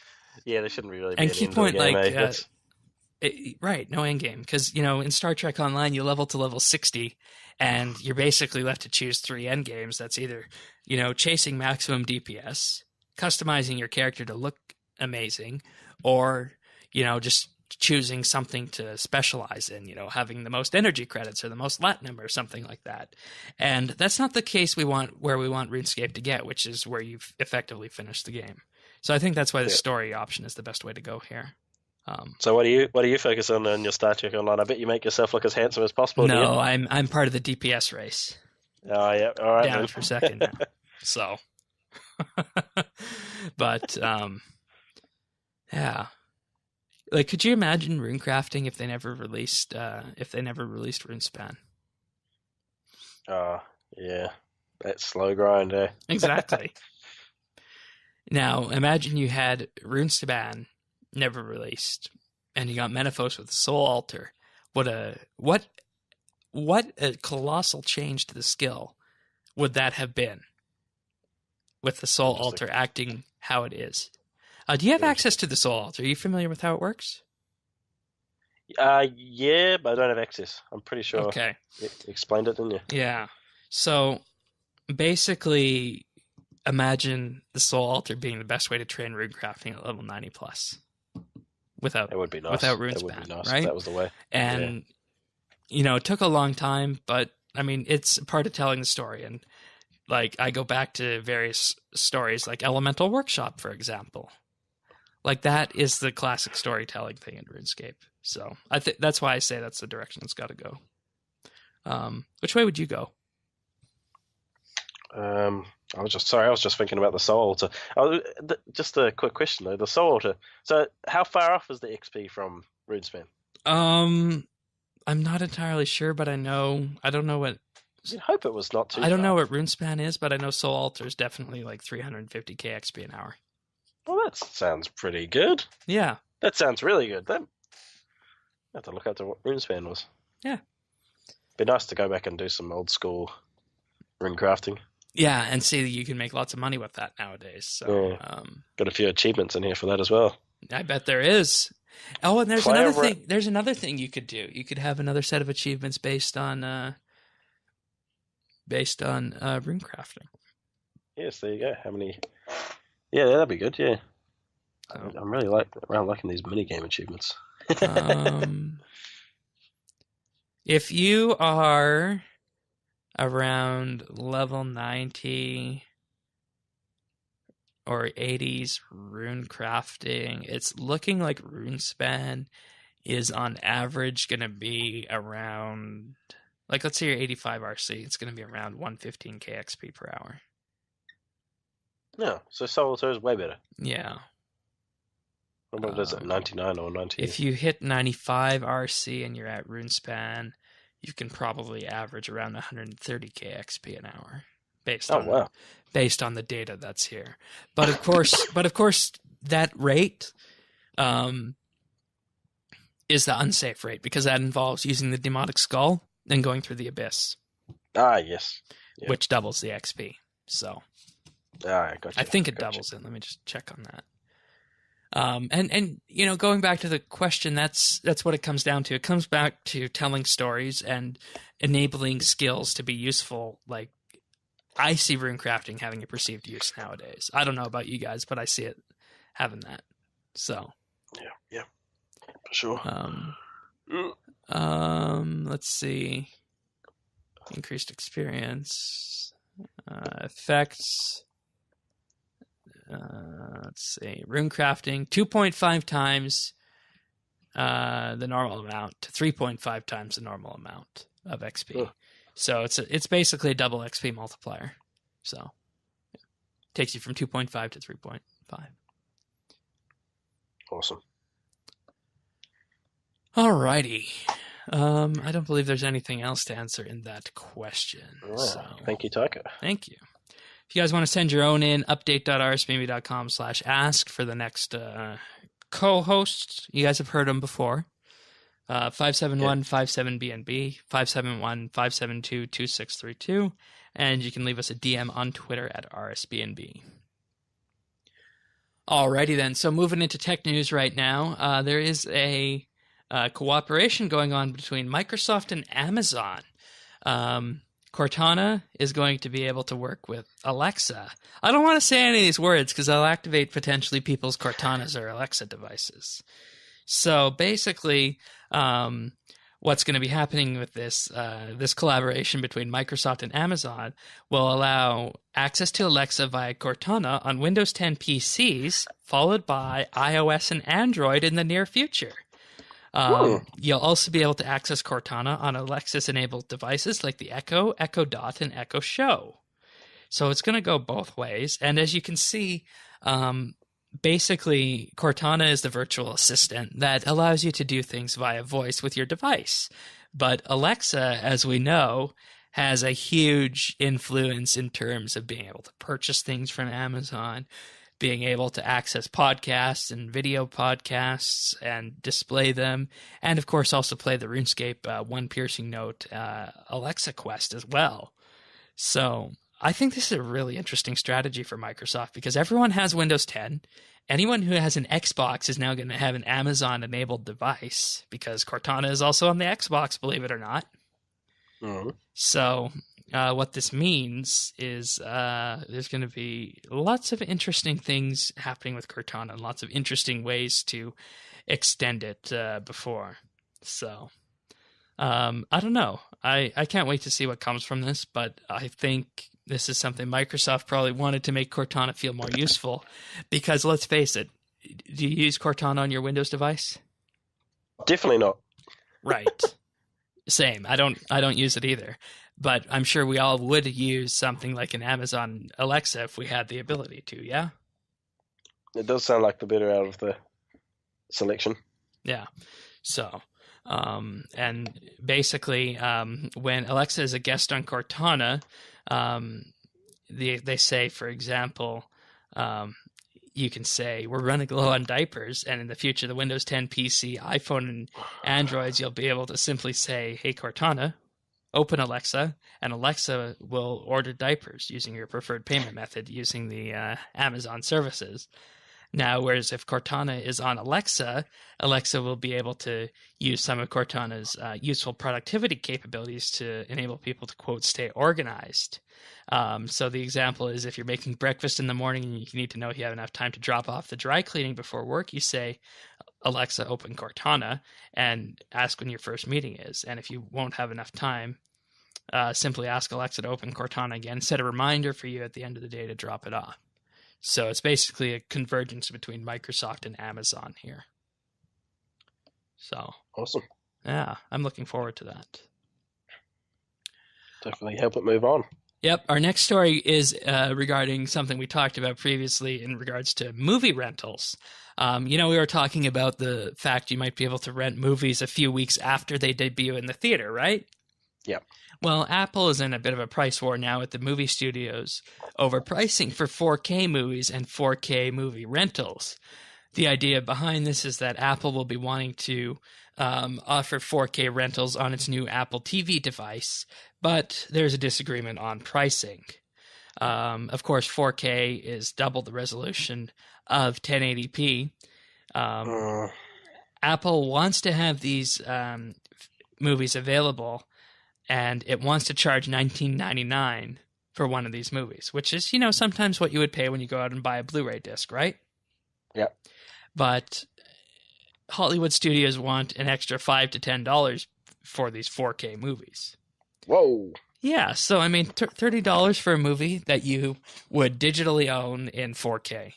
there shouldn't really be And an key end to the point, game, like, right, no end game. Because, in Star Trek Online, you level to level 60, and you're basically left to choose 3 end games. That's either, chasing maximum DPS, customizing your character to look amazing, or, just choosing something to specialize in, having the most energy credits or the most platinum or something like that. And that's not the case where we want RuneScape to get, which is where you've effectively finished the game. So I think that's why the story option is the best way to go here. So what do you focus on in your Star Trek Online? I bet you make yourself look as handsome as possible. No, I'm part of the DPS race. Oh yeah, all right. Damage per second now. So, but yeah, like, could you imagine runecrafting if they never released RuneSpan? Yeah, that slow grind. Exactly. Now imagine you had RuneSpan never released, and you got Menaphos with the Soul Altar. What a colossal change to the skill would that have been, with the Soul Altar acting how it is? Do you have access to the Soul Altar? Are you familiar with how it works? Yeah, but I don't have access. I'm pretty sure. Okay. You explained it, didn't you? Yeah. So basically, imagine the Soul Altar being the best way to train runecrafting at level 90 plus. That would be nice. Without RuneSpan, that would be nice, right? If that was the way. And, it took a long time, but, I mean, it's part of telling the story. And, like, I go back to various stories, like Elemental Workshop, for example. Like, that is the classic storytelling thing in RuneScape. So I think that's why I say that's the direction it's got to go. Which way would you go? I was just thinking about the Soul Altar. Just a quick question though, the Soul Altar. So how far off is the XP from RuneSpan? I'm not entirely sure, but I don't know what. You'd hope it was not too. I don't know what RuneSpan is, but I know Soul Altar is definitely like 350k XP an hour. Well, that sounds pretty good. Yeah, that sounds really good. I have to look up to what RuneSpan was. Yeah, be nice to go back and do some old school rune crafting. Yeah, and see that you can make lots of money with that nowadays. So, got a few achievements in here for that as well. I bet there is. Oh, and there's another thing. There's another thing you could do. You could have another set of achievements based on rune crafting. Yes, there you go. How many? Yeah, that'd be good. Yeah, I'm really liking these mini game achievements. If you are around level 90 or 80s rune crafting, it's looking like RuneSpan is on average going to be around, like, let's say you're 85 RC, it's going to be around 115k XP per hour. No, so Soul Altar is way better. Yeah. What is it, 99 or 90? If you hit 95 RC and you're at RuneSpan, you can probably average around 130k XP an hour, based on the data that's here. But of course, that rate is the unsafe rate, because that involves using the Demotic Skull and going through the Abyss. Ah, yes. Yep. Which doubles the XP. So, gotcha. I think it doubles it. Let me just check on that. And going back to the question, that's what it comes down to. It comes back to telling stories and enabling skills to be useful. Like, I see runecrafting having a perceived use nowadays. I don't know about you guys, but I see it having that. So, yeah, for sure. Let's see. Increased experience, effects. Let's see. Rune crafting 2.5 times the normal amount to 3.5 times the normal amount of XP. So it's basically a double XP multiplier. So takes you from 2.5 to 3.5. Awesome. Alrighty. I don't believe there's anything else to answer in that question. Oh, So thank you, Taika. thank you. If you guys want to send your own in, update.rsbnb.com/ask for the next co-hosts. You guys have heard them before. 571-57BNB, 571-572-2632, and you can leave us a DM on Twitter at RSBANDB. Alrighty then, so moving into tech news right now, there is a cooperation going on between Microsoft and Amazon. Cortana is going to be able to work with Alexa. I don't want to say any of these words because I'll activate potentially people's Cortanas or Alexa devices. So basically, what's going to be happening with this collaboration between Microsoft and Amazon will allow access to Alexa via Cortana on Windows 10 PCs, followed by iOS and Android in the near future. You'll also be able to access Cortana on Alexis-enabled devices like the Echo, Echo Dot, and Echo Show. So it's going to go both ways. And as you can see, basically, Cortana is the virtual assistant that allows you to do things via voice with your device. But Alexa, as we know, has a huge influence in terms of being able to purchase things from Amazon, being able to access podcasts and video podcasts and display them, and of course also play the RuneScape One Piercing Note Alexa quest as well. So I think this is a really interesting strategy for Microsoft because everyone has Windows 10. Anyone who has an Xbox is now going to have an Amazon-enabled device because Cortana is also on the Xbox, believe it or not. Mm-hmm. So what this means is there's going to be lots of interesting things happening with Cortana and lots of interesting ways to extend it before. So I don't know. I can't wait to see what comes from this, but I think this is something Microsoft probably wanted to make Cortana feel more useful because let's face it, do you use Cortana on your Windows device? Definitely not. Right. Same. I don't use it either. But I'm sure we all would use something like an Amazon Alexa if we had the ability to, yeah? It does sound like the better out of the selection. Yeah. So, and basically, when Alexa is a guest on Cortana, they say, for example, you can say, we're running low on diapers, and in the future, the Windows 10 PC, iPhone, and Androids, you'll be able to simply say, hey, Cortana, open Alexa, and Alexa will order diapers using your preferred payment method using the Amazon services. Now, whereas if Cortana is on Alexa, Alexa will be able to use some of Cortana's useful productivity capabilities to enable people to, quote, stay organized. So the example is if you're making breakfast in the morning and you need to know if you have enough time to drop off the dry cleaning before work, you say, Alexa, open Cortana, and ask when your first meeting is. And if you won't have enough time, simply ask Alexa to open Cortana again, set a reminder for you at the end of the day to drop it off. So it's basically a convergence between Microsoft and Amazon here. So awesome. Yeah, I'm looking forward to that. Definitely help it move on. Yep. Our next story is regarding something we talked about previously in regards to movie rentals. We were talking about the fact you might be able to rent movies a few weeks after they debut in the theater, right? Yep. Well, Apple is in a bit of a price war now at the movie studios over pricing for 4K movies and 4K movie rentals. The idea behind this is that Apple will be wanting to offer 4K rentals on its new Apple TV device, but there's a disagreement on pricing. Of course, 4K is double the resolution of 1080p. Apple wants to have these movies available, and it wants to charge $19.99 for one of these movies, which is, sometimes what you would pay when you go out and buy a Blu-ray disc, right? Yep. But Hollywood studios want an extra $5 to $10 for these 4K movies. Whoa. Yeah, so I mean, $30 for a movie that you would digitally own in 4K.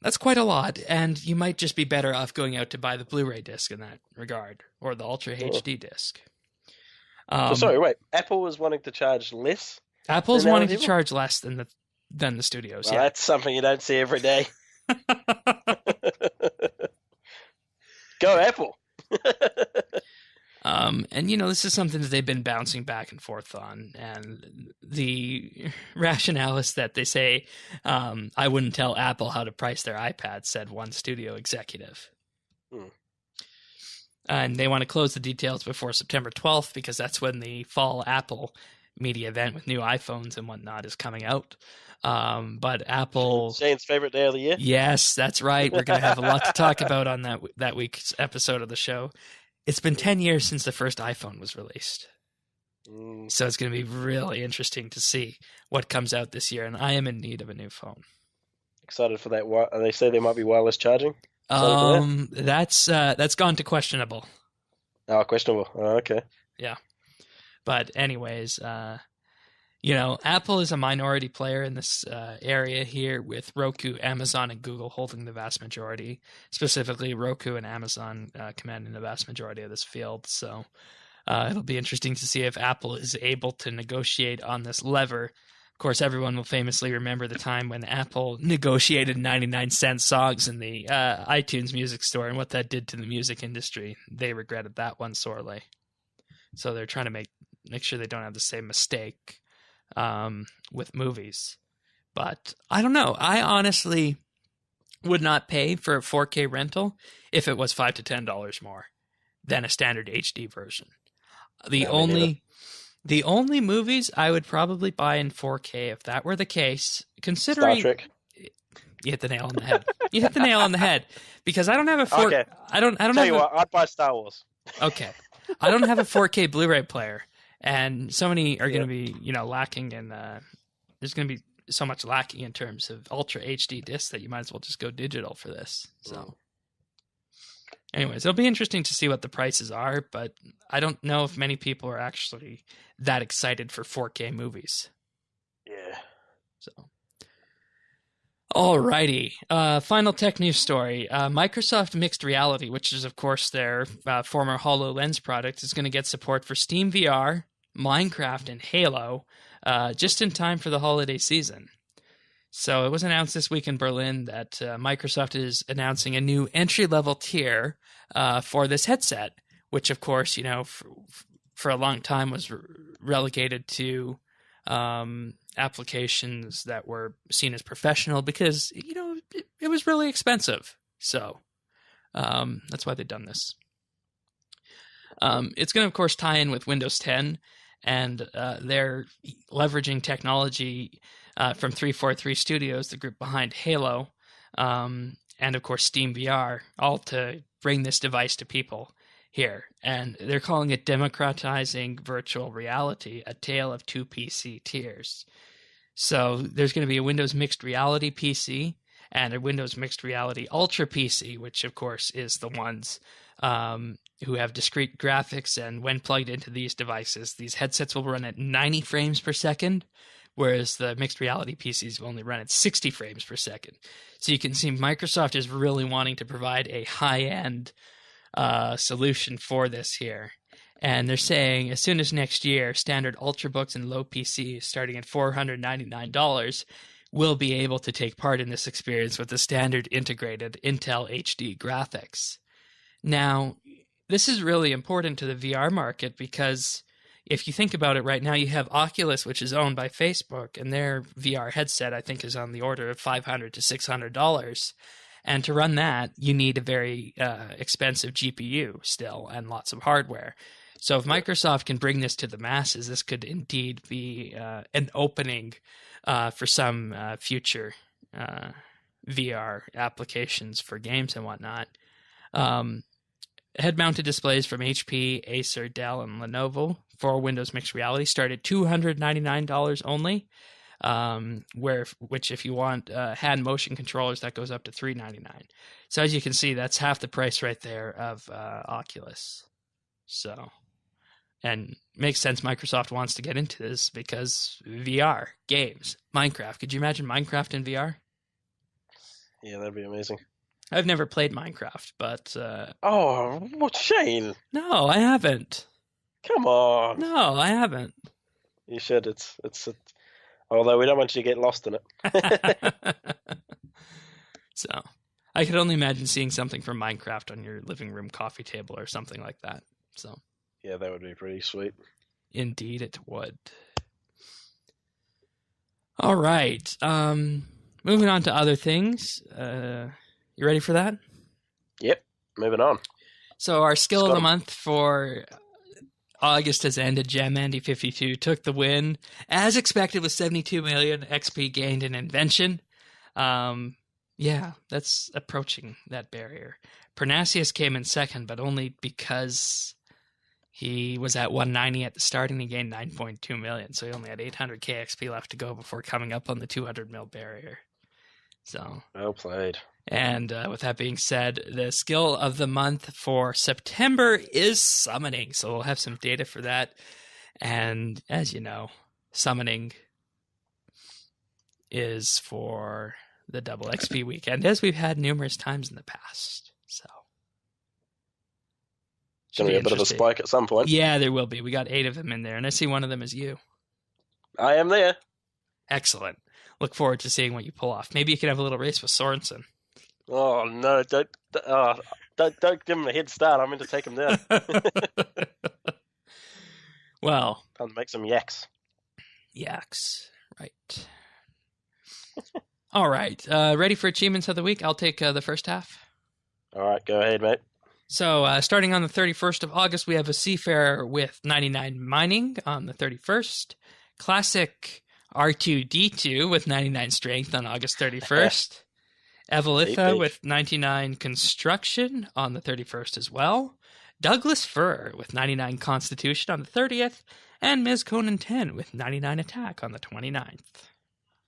That's quite a lot, and you might just be better off going out to buy the Blu-ray disc in that regard, or the Ultra HD disc. Sorry, wait. Apple was wanting to charge less? Apple's wanting to charge less than the studios. Well, yeah, that's something you don't see every day. Go Apple. And, this is something that they've been bouncing back and forth on. And the rationale is that they say, I wouldn't tell Apple how to price their iPad, said one studio executive. And they want to close the details before September 12th because that's when the fall Apple media event with new iPhones and whatnot is coming out. But Apple... Shane's favorite day of the year? Yes, that's right. We're going to have a lot to talk about on that week's episode of the show. It's been 10 years since the first iPhone was released. So it's going to be really interesting to see what comes out this year, and I am in need of a new phone. Excited for that. They say there might be wireless charging? That's gone to questionable. Oh, questionable. Oh, okay. Yeah. But anyways, Apple is a minority player in this area here, with Roku, Amazon, and Google holding the vast majority. Specifically, Roku and Amazon commanding the vast majority of this field. So it'll be interesting to see if Apple is able to negotiate on this lever. Of course, everyone will famously remember the time when Apple negotiated 99-cent songs in the iTunes music store and what that did to the music industry. They regretted that one sorely. So they're trying to make sure they don't have the same mistake with movies. But I don't know. I honestly would not pay for a 4K rental if it was $5 to $10 more than a standard HD version. The only movies I would probably buy in 4K if that were the case, considering Star Trek. You hit the nail on the head. You hit the nail on the head because I don't have a Okay. I don't Tell have you what, I'd buy Star Wars. Okay. I don't have a 4K Blu-ray player, and so many are going to be, lacking, and there's going to be so much lacking in terms of Ultra HD discs that you might as well just go digital for this. So, anyways, it'll be interesting to see what the prices are, but I don't know if many people are actually that excited for 4K movies. Yeah. So, alrighty. Final tech news story. Microsoft Mixed Reality, which is, of course, their former HoloLens product, is going to get support for Steam VR, Minecraft, and Halo just in time for the holiday season. So it was announced this week in Berlin that Microsoft is announcing a new entry-level tier for this headset, which, of course, for a long time was relegated to applications that were seen as professional because, it was really expensive. So that's why they've done this. It's going to, of course, tie in with Windows 10, and they're leveraging technology from 343 Studios, the group behind Halo, and, of course, Steam VR, all to bring this device to people here. And they're calling it Democratizing Virtual Reality, a tale of two PC tiers. So there's going to be a Windows Mixed Reality PC and a Windows Mixed Reality Ultra PC, which, of course, is the ones who have discrete graphics, and when plugged into these devices, these headsets will run at 90 frames per second, whereas the Mixed Reality PCs will only run at 60 frames per second. So you can see Microsoft is really wanting to provide a high-end solution for this here. And they're saying as soon as next year, standard Ultrabooks and low PCs starting at $499 will be able to take part in this experience with the standard integrated Intel HD graphics. Now, this is really important to the VR market because if you think about it right now, you have Oculus, which is owned by Facebook, and their VR headset, I think, is on the order of $500 to $600. And to run that, you need a very expensive GPU still and lots of hardware. So if Microsoft can bring this to the masses, this could indeed be an opening for some future VR applications for games and whatnot. Head-mounted displays from HP, Acer, Dell, and Lenovo for Windows Mixed Reality start at $299 only, which if you want hand motion controllers, that goes up to $399. So as you can see, that's half the price right there of Oculus. So, and makes sense Microsoft wants to get into this because VR, games, Minecraft. Could you imagine Minecraft in VR? Yeah, that'd be amazing. I've never played Minecraft, but... Oh, what, Shane? No, I haven't. Come on. No, I haven't. You should. It's although we don't want you to get lost in it. So, I could only imagine seeing something from Minecraft on your living room coffee table or something like that. So, Yeah, that would be pretty sweet. Indeed it would. All right. Moving on to other things. You ready for that? Yep. Moving on. So our skill of the month for August has ended. GemAndy52 took the win. As expected with 72 million XP gained in Invention. Yeah, that's approaching that barrier. Pernasius came in second, but only because he was at 190 at the start and he gained 9.2 million. So he only had 800k XP left to go before coming up on the 200 mil barrier. So well played. And with that being said, the skill of the month for September is summoning. So we'll have some data for that. And as you know, summoning is for the double XP weekend, as we've had numerous times in the past. So going to be a bit of a spike at some point. Yeah, there will be. We got 8 of them in there, and I see one of them is you. I am there. Excellent. Look forward to seeing what you pull off. Maybe you can have a little race with Sorensen. Oh no! Don't give him a head start. I'm going to take him down. Well, time to make some yaks. Yaks, right? All right. Ready for achievements of the week? I'll take the first half. All right, go ahead, mate. So, starting on the 31st of August, we have a Seafarer with 99 mining on the 31st. Classic R2D2 with 99 strength on August 31st. Evelitha with 99 construction on the 31st as well. Douglas Fir with 99 constitution on the 30th. And Ms. Conan 10 with 99 attack on the 29th.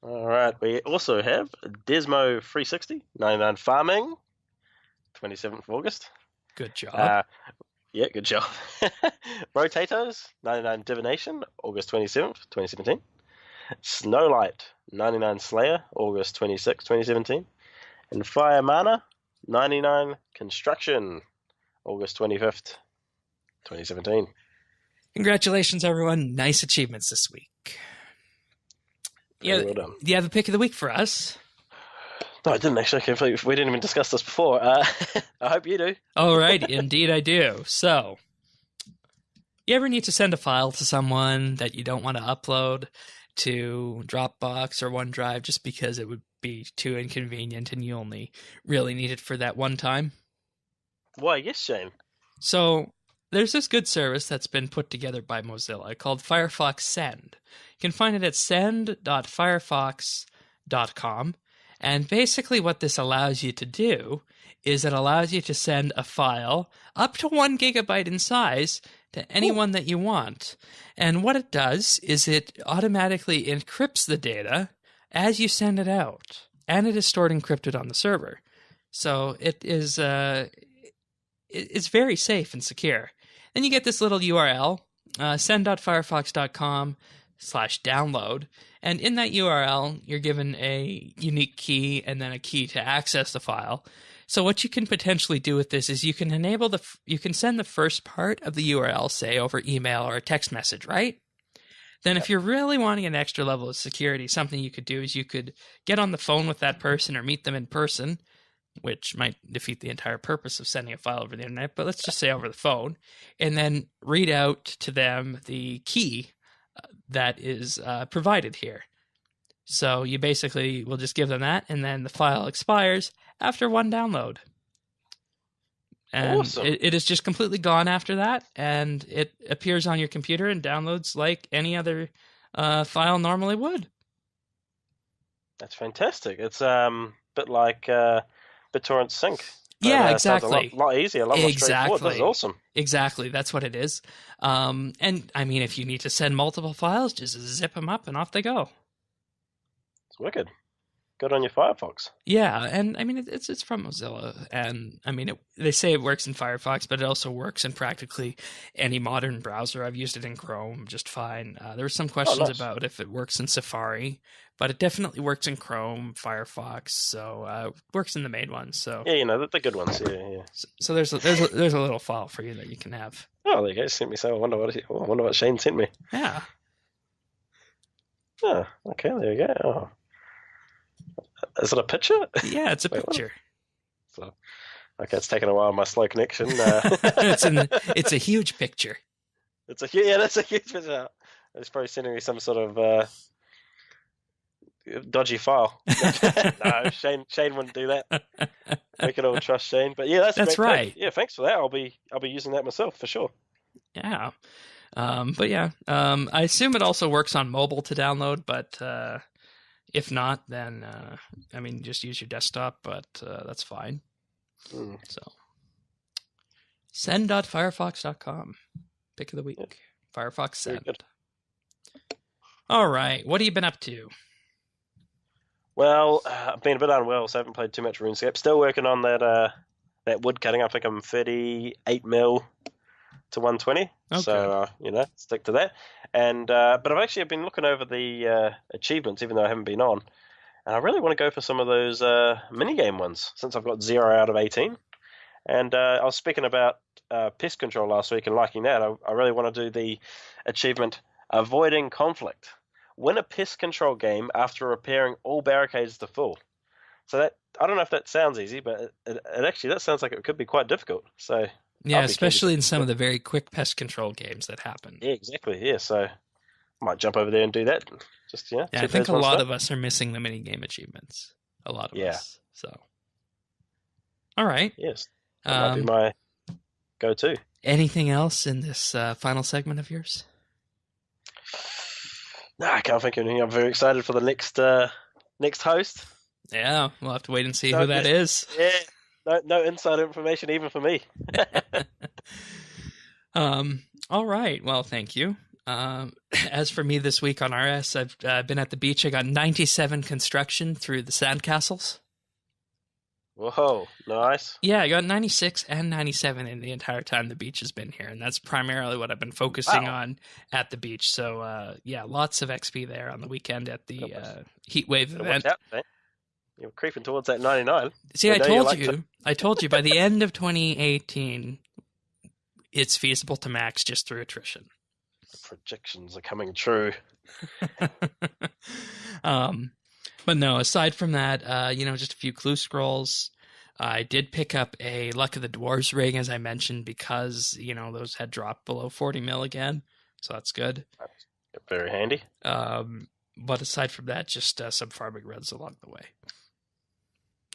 All right, we also have Desmo 360, 99 farming, 27th of August. Good job. Yeah, good job. Rotators, 99 divination, August 27th, 2017. Snowlight, 99 Slayer, August 26th, 2017. And Fire Mana, 99 Construction, August 25th, 2017. Congratulations, everyone. Nice achievements this week. Yeah, well done. Do you have a pick of the week for us? No, I didn't actually. We didn't even discuss this before. I hope you do. All right, indeed I do. So, you ever need to send a file to someone that you don't want to upload to Dropbox or OneDrive just because it would be too inconvenient and you only really need it for that one time? Why, yes, Shane. So, there's this good service that's been put together by Mozilla called Firefox Send. You can find it at send.firefox.com. And basically what this allows you to do is it allows you to send a file up to 1 gigabyte in size to anyone that you want. And what it does is it automatically encrypts the data as you send it out. And it is stored encrypted on the server. So it is it's very safe and secure. Then you get this little URL, send.firefox.com/download. And in that URL, you're given a unique key and then a key to access the file. So what you can potentially do with this is you can enable you can send the first part of the URL, say, over email or a text message, right? Then if you're really wanting an extra level of security, something you could do is you could get on the phone with that person or meet them in person, which might defeat the entire purpose of sending a file over the internet, but let's just say over the phone, and then read out to them the key that is provided here. So you basically will just give them that, and then the file expires after 1 download. And awesome. it is just completely gone after that, and it appears on your computer and downloads like any other file normally would. That's fantastic. It's a bit like BitTorrent Sync. But, yeah, exactly. A lot easier, a lot more straightforward. This is awesome. Exactly, that's what it is. And I mean, if you need to send multiple files, just zip them up and off they go. It's wicked. Good on your Firefox. Yeah, and I mean, it's from Mozilla, and I mean, they say it works in Firefox, but it also works in practically any modern browser. I've used it in Chrome just fine. There were some questions about if it works in Safari, but it definitely works in Chrome, Firefox, so it works in the main ones. So yeah, the good ones. Yeah. So there's a little file for you that you can have. Oh, there you go. Sent me so. I wonder what Shane sent me. Yeah. Oh, okay. There you go. Oh. Is it a picture? Yeah, it's a picture. So, okay, it's taken a while. My slow connection. It's a huge picture. That's a huge picture. It's probably sending me some sort of dodgy file. No, Shane wouldn't do that. We can all trust Shane. But yeah, that's That's great tip. right. Yeah, thanks for that. I'll be using that myself for sure. Yeah. But yeah, I assume it also works on mobile to download, but if not, then I mean, just use your desktop, but that's fine. So send.firefox.com. Pick of the week. Yep. Firefox Send. All right. What have you been up to? Well, I've been a bit unwell, so I haven't played too much RuneScape. Still working on that wood cutting. I think I'm 38 mil to 120. Okay. So, stick to that. And but I've been looking over the achievements, even though I haven't been on. And I really want to go for some of those minigame ones, since I've got 0 out of 18. And I was speaking about pest control last week and liking that. I really want to do the achievement Avoiding Conflict. Win a pest control game after repairing all barricades to full. So that, I don't know if that sounds easy, but it actually, that sounds like it could be quite difficult. So yeah, especially in some of the very quick pest control games that happen. Yeah, exactly. Yeah, so I might jump over there and do that. Just yeah, I think a lot of us are missing the minigame achievements. A lot of us. So, all right. Yes. That might be my go-to. Anything else in this final segment of yours? No, I can't think of anything. I'm very excited for the next host. Yeah, we'll have to wait and see who that is. Yeah, no inside information even for me. All right. Well, thank you. As for me this week on RS, I've been at the beach. I got 97 construction through the sandcastles. Whoa, nice. Yeah, I got 96 and 97 in the entire time the beach has been here, and that's primarily what I've been focusing on at the beach. So, yeah, lots of XP there on the weekend at the heat wave event. Watch out, you're creeping towards that 99. See, I told you, by the end of 2018, it's feasible to max just through attrition. The projections are coming true. But no, aside from that, just a few clue scrolls. I did pick up a Luck of the Dwarves ring, as I mentioned, because, those had dropped below 40 mil again. So that's good. Very handy. But aside from that, just some farming runs along the way.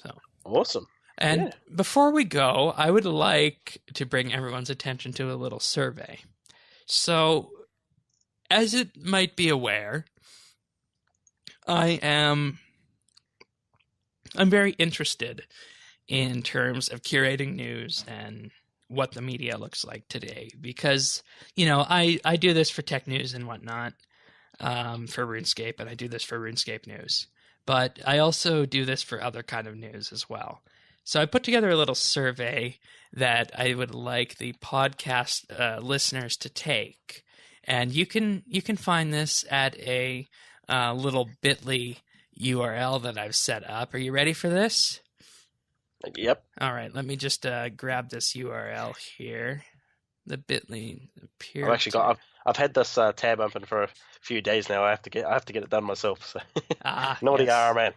So awesome. And before we go, I would like to bring everyone's attention to a little survey. So, as it might be aware, I'm very interested in terms of curating news and what the media looks like today, because, I do this for tech news and whatnot, for RuneScape, and I do this for RuneScape news, but I also do this for other kind of news as well. So I put together a little survey that I would like the podcast listeners to take, and you can find this at a little bit.ly URL that I've set up. Are you ready for this? Yep. All right, let me just grab this URL here. The bit.ly. I've had this tab open for a few days now. I have to get it done myself. So. Naughty yes. Man.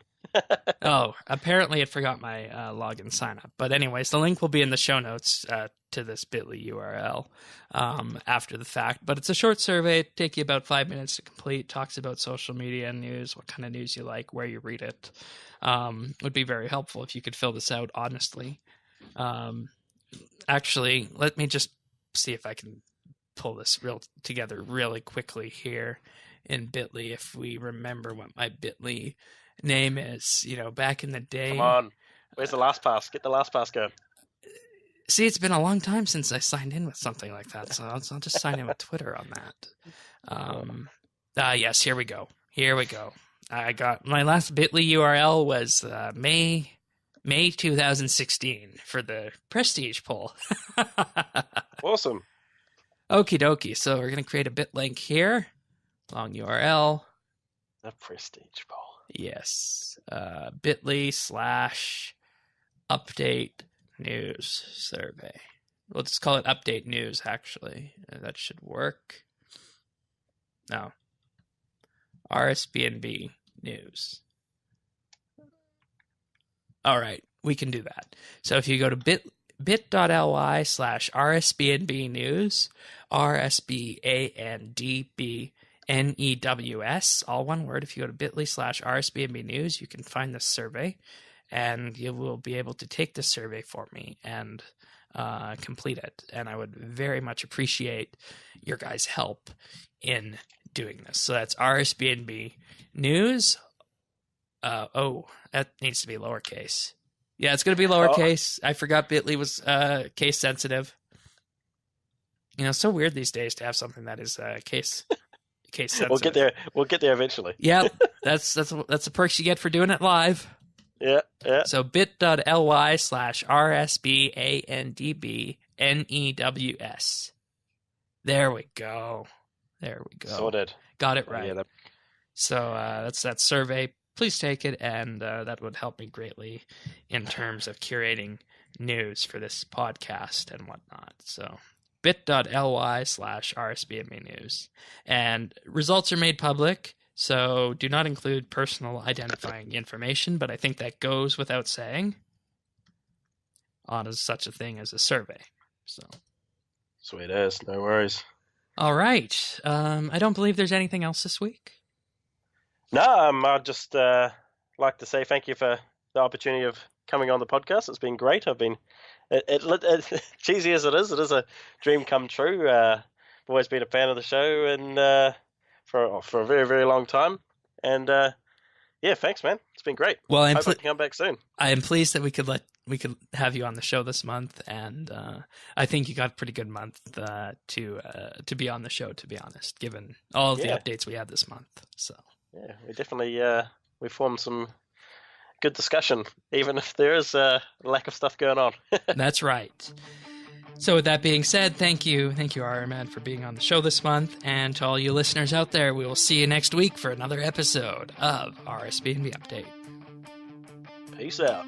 Oh, apparently it forgot my login sign up. But anyways, the link will be in the show notes to this bit.ly URL after the fact. But it's a short survey. It'll take you about 5 minutes to complete. Talks about social media and news, what kind of news you like, where you read it. Would be very helpful if you could fill this out honestly. Actually, let me just see if I can pull this together really quickly here in bit.ly, if we remember what my bit.ly name is. Back in the day. Come on, where's the LastPass? Get the LastPass going. See, it's been a long time since I signed in with something like that, so I'll just sign in with Twitter on that. Yes, here we go. I got my last bit.ly URL was May 2016 for the Prestige poll. Awesome. Okie dokie. So we're going to create a bit link here. Long URL. The Prestige poll. Yes. bit.ly/update news survey. We'll just call it update news, actually. That should work. No. RSBANDB news. All right. We can do that. So if you go to bit.ly/RSBANB news, RSBANDB, all one word. If you go to bit.ly/RSBANB news, you can find this survey, and you will be able to take this survey for me and complete it. And I would very much appreciate your guys' help in doing this. So that's RSBANB news. That needs to be lowercase. Yeah, it's going to be lowercase. I forgot Bitly was case sensitive. You know, it's so weird these days to have something that is case sensitive. We'll get there eventually. Yeah, that's the perks you get for doing it live. Yeah. So bit.ly/RSBANDB There we go. Sorted. Got it right. Yeah, So that's that survey. Please take it, and that would help me greatly in terms of curating news for this podcast and whatnot. So bit.ly/RSBANB news. And results are made public, so do not include personal identifying information, but I think that goes without saying on such a thing as a survey. So sweet as, no worries. All right. I don't believe there's anything else this week. No, I'd just like to say thank you for the opportunity of coming on the podcast. It's been great. It cheesy as it is a dream come true. I've always been a fan of the show, and for a very, very long time. And yeah, thanks, man. It's been great. Well, I hope I can come back soon. I am pleased that we could have you on the show this month, and I think you got a pretty good month to be on the show, to be honest, given all of the updates we had this month. So yeah, we definitely we formed some good discussion, even if there is a lack of stuff going on. That's right. So with that being said, thank you, Iron Man, for being on the show this month, and to all you listeners out there, we will see you next week for another episode of RSBANDB Update. Peace out.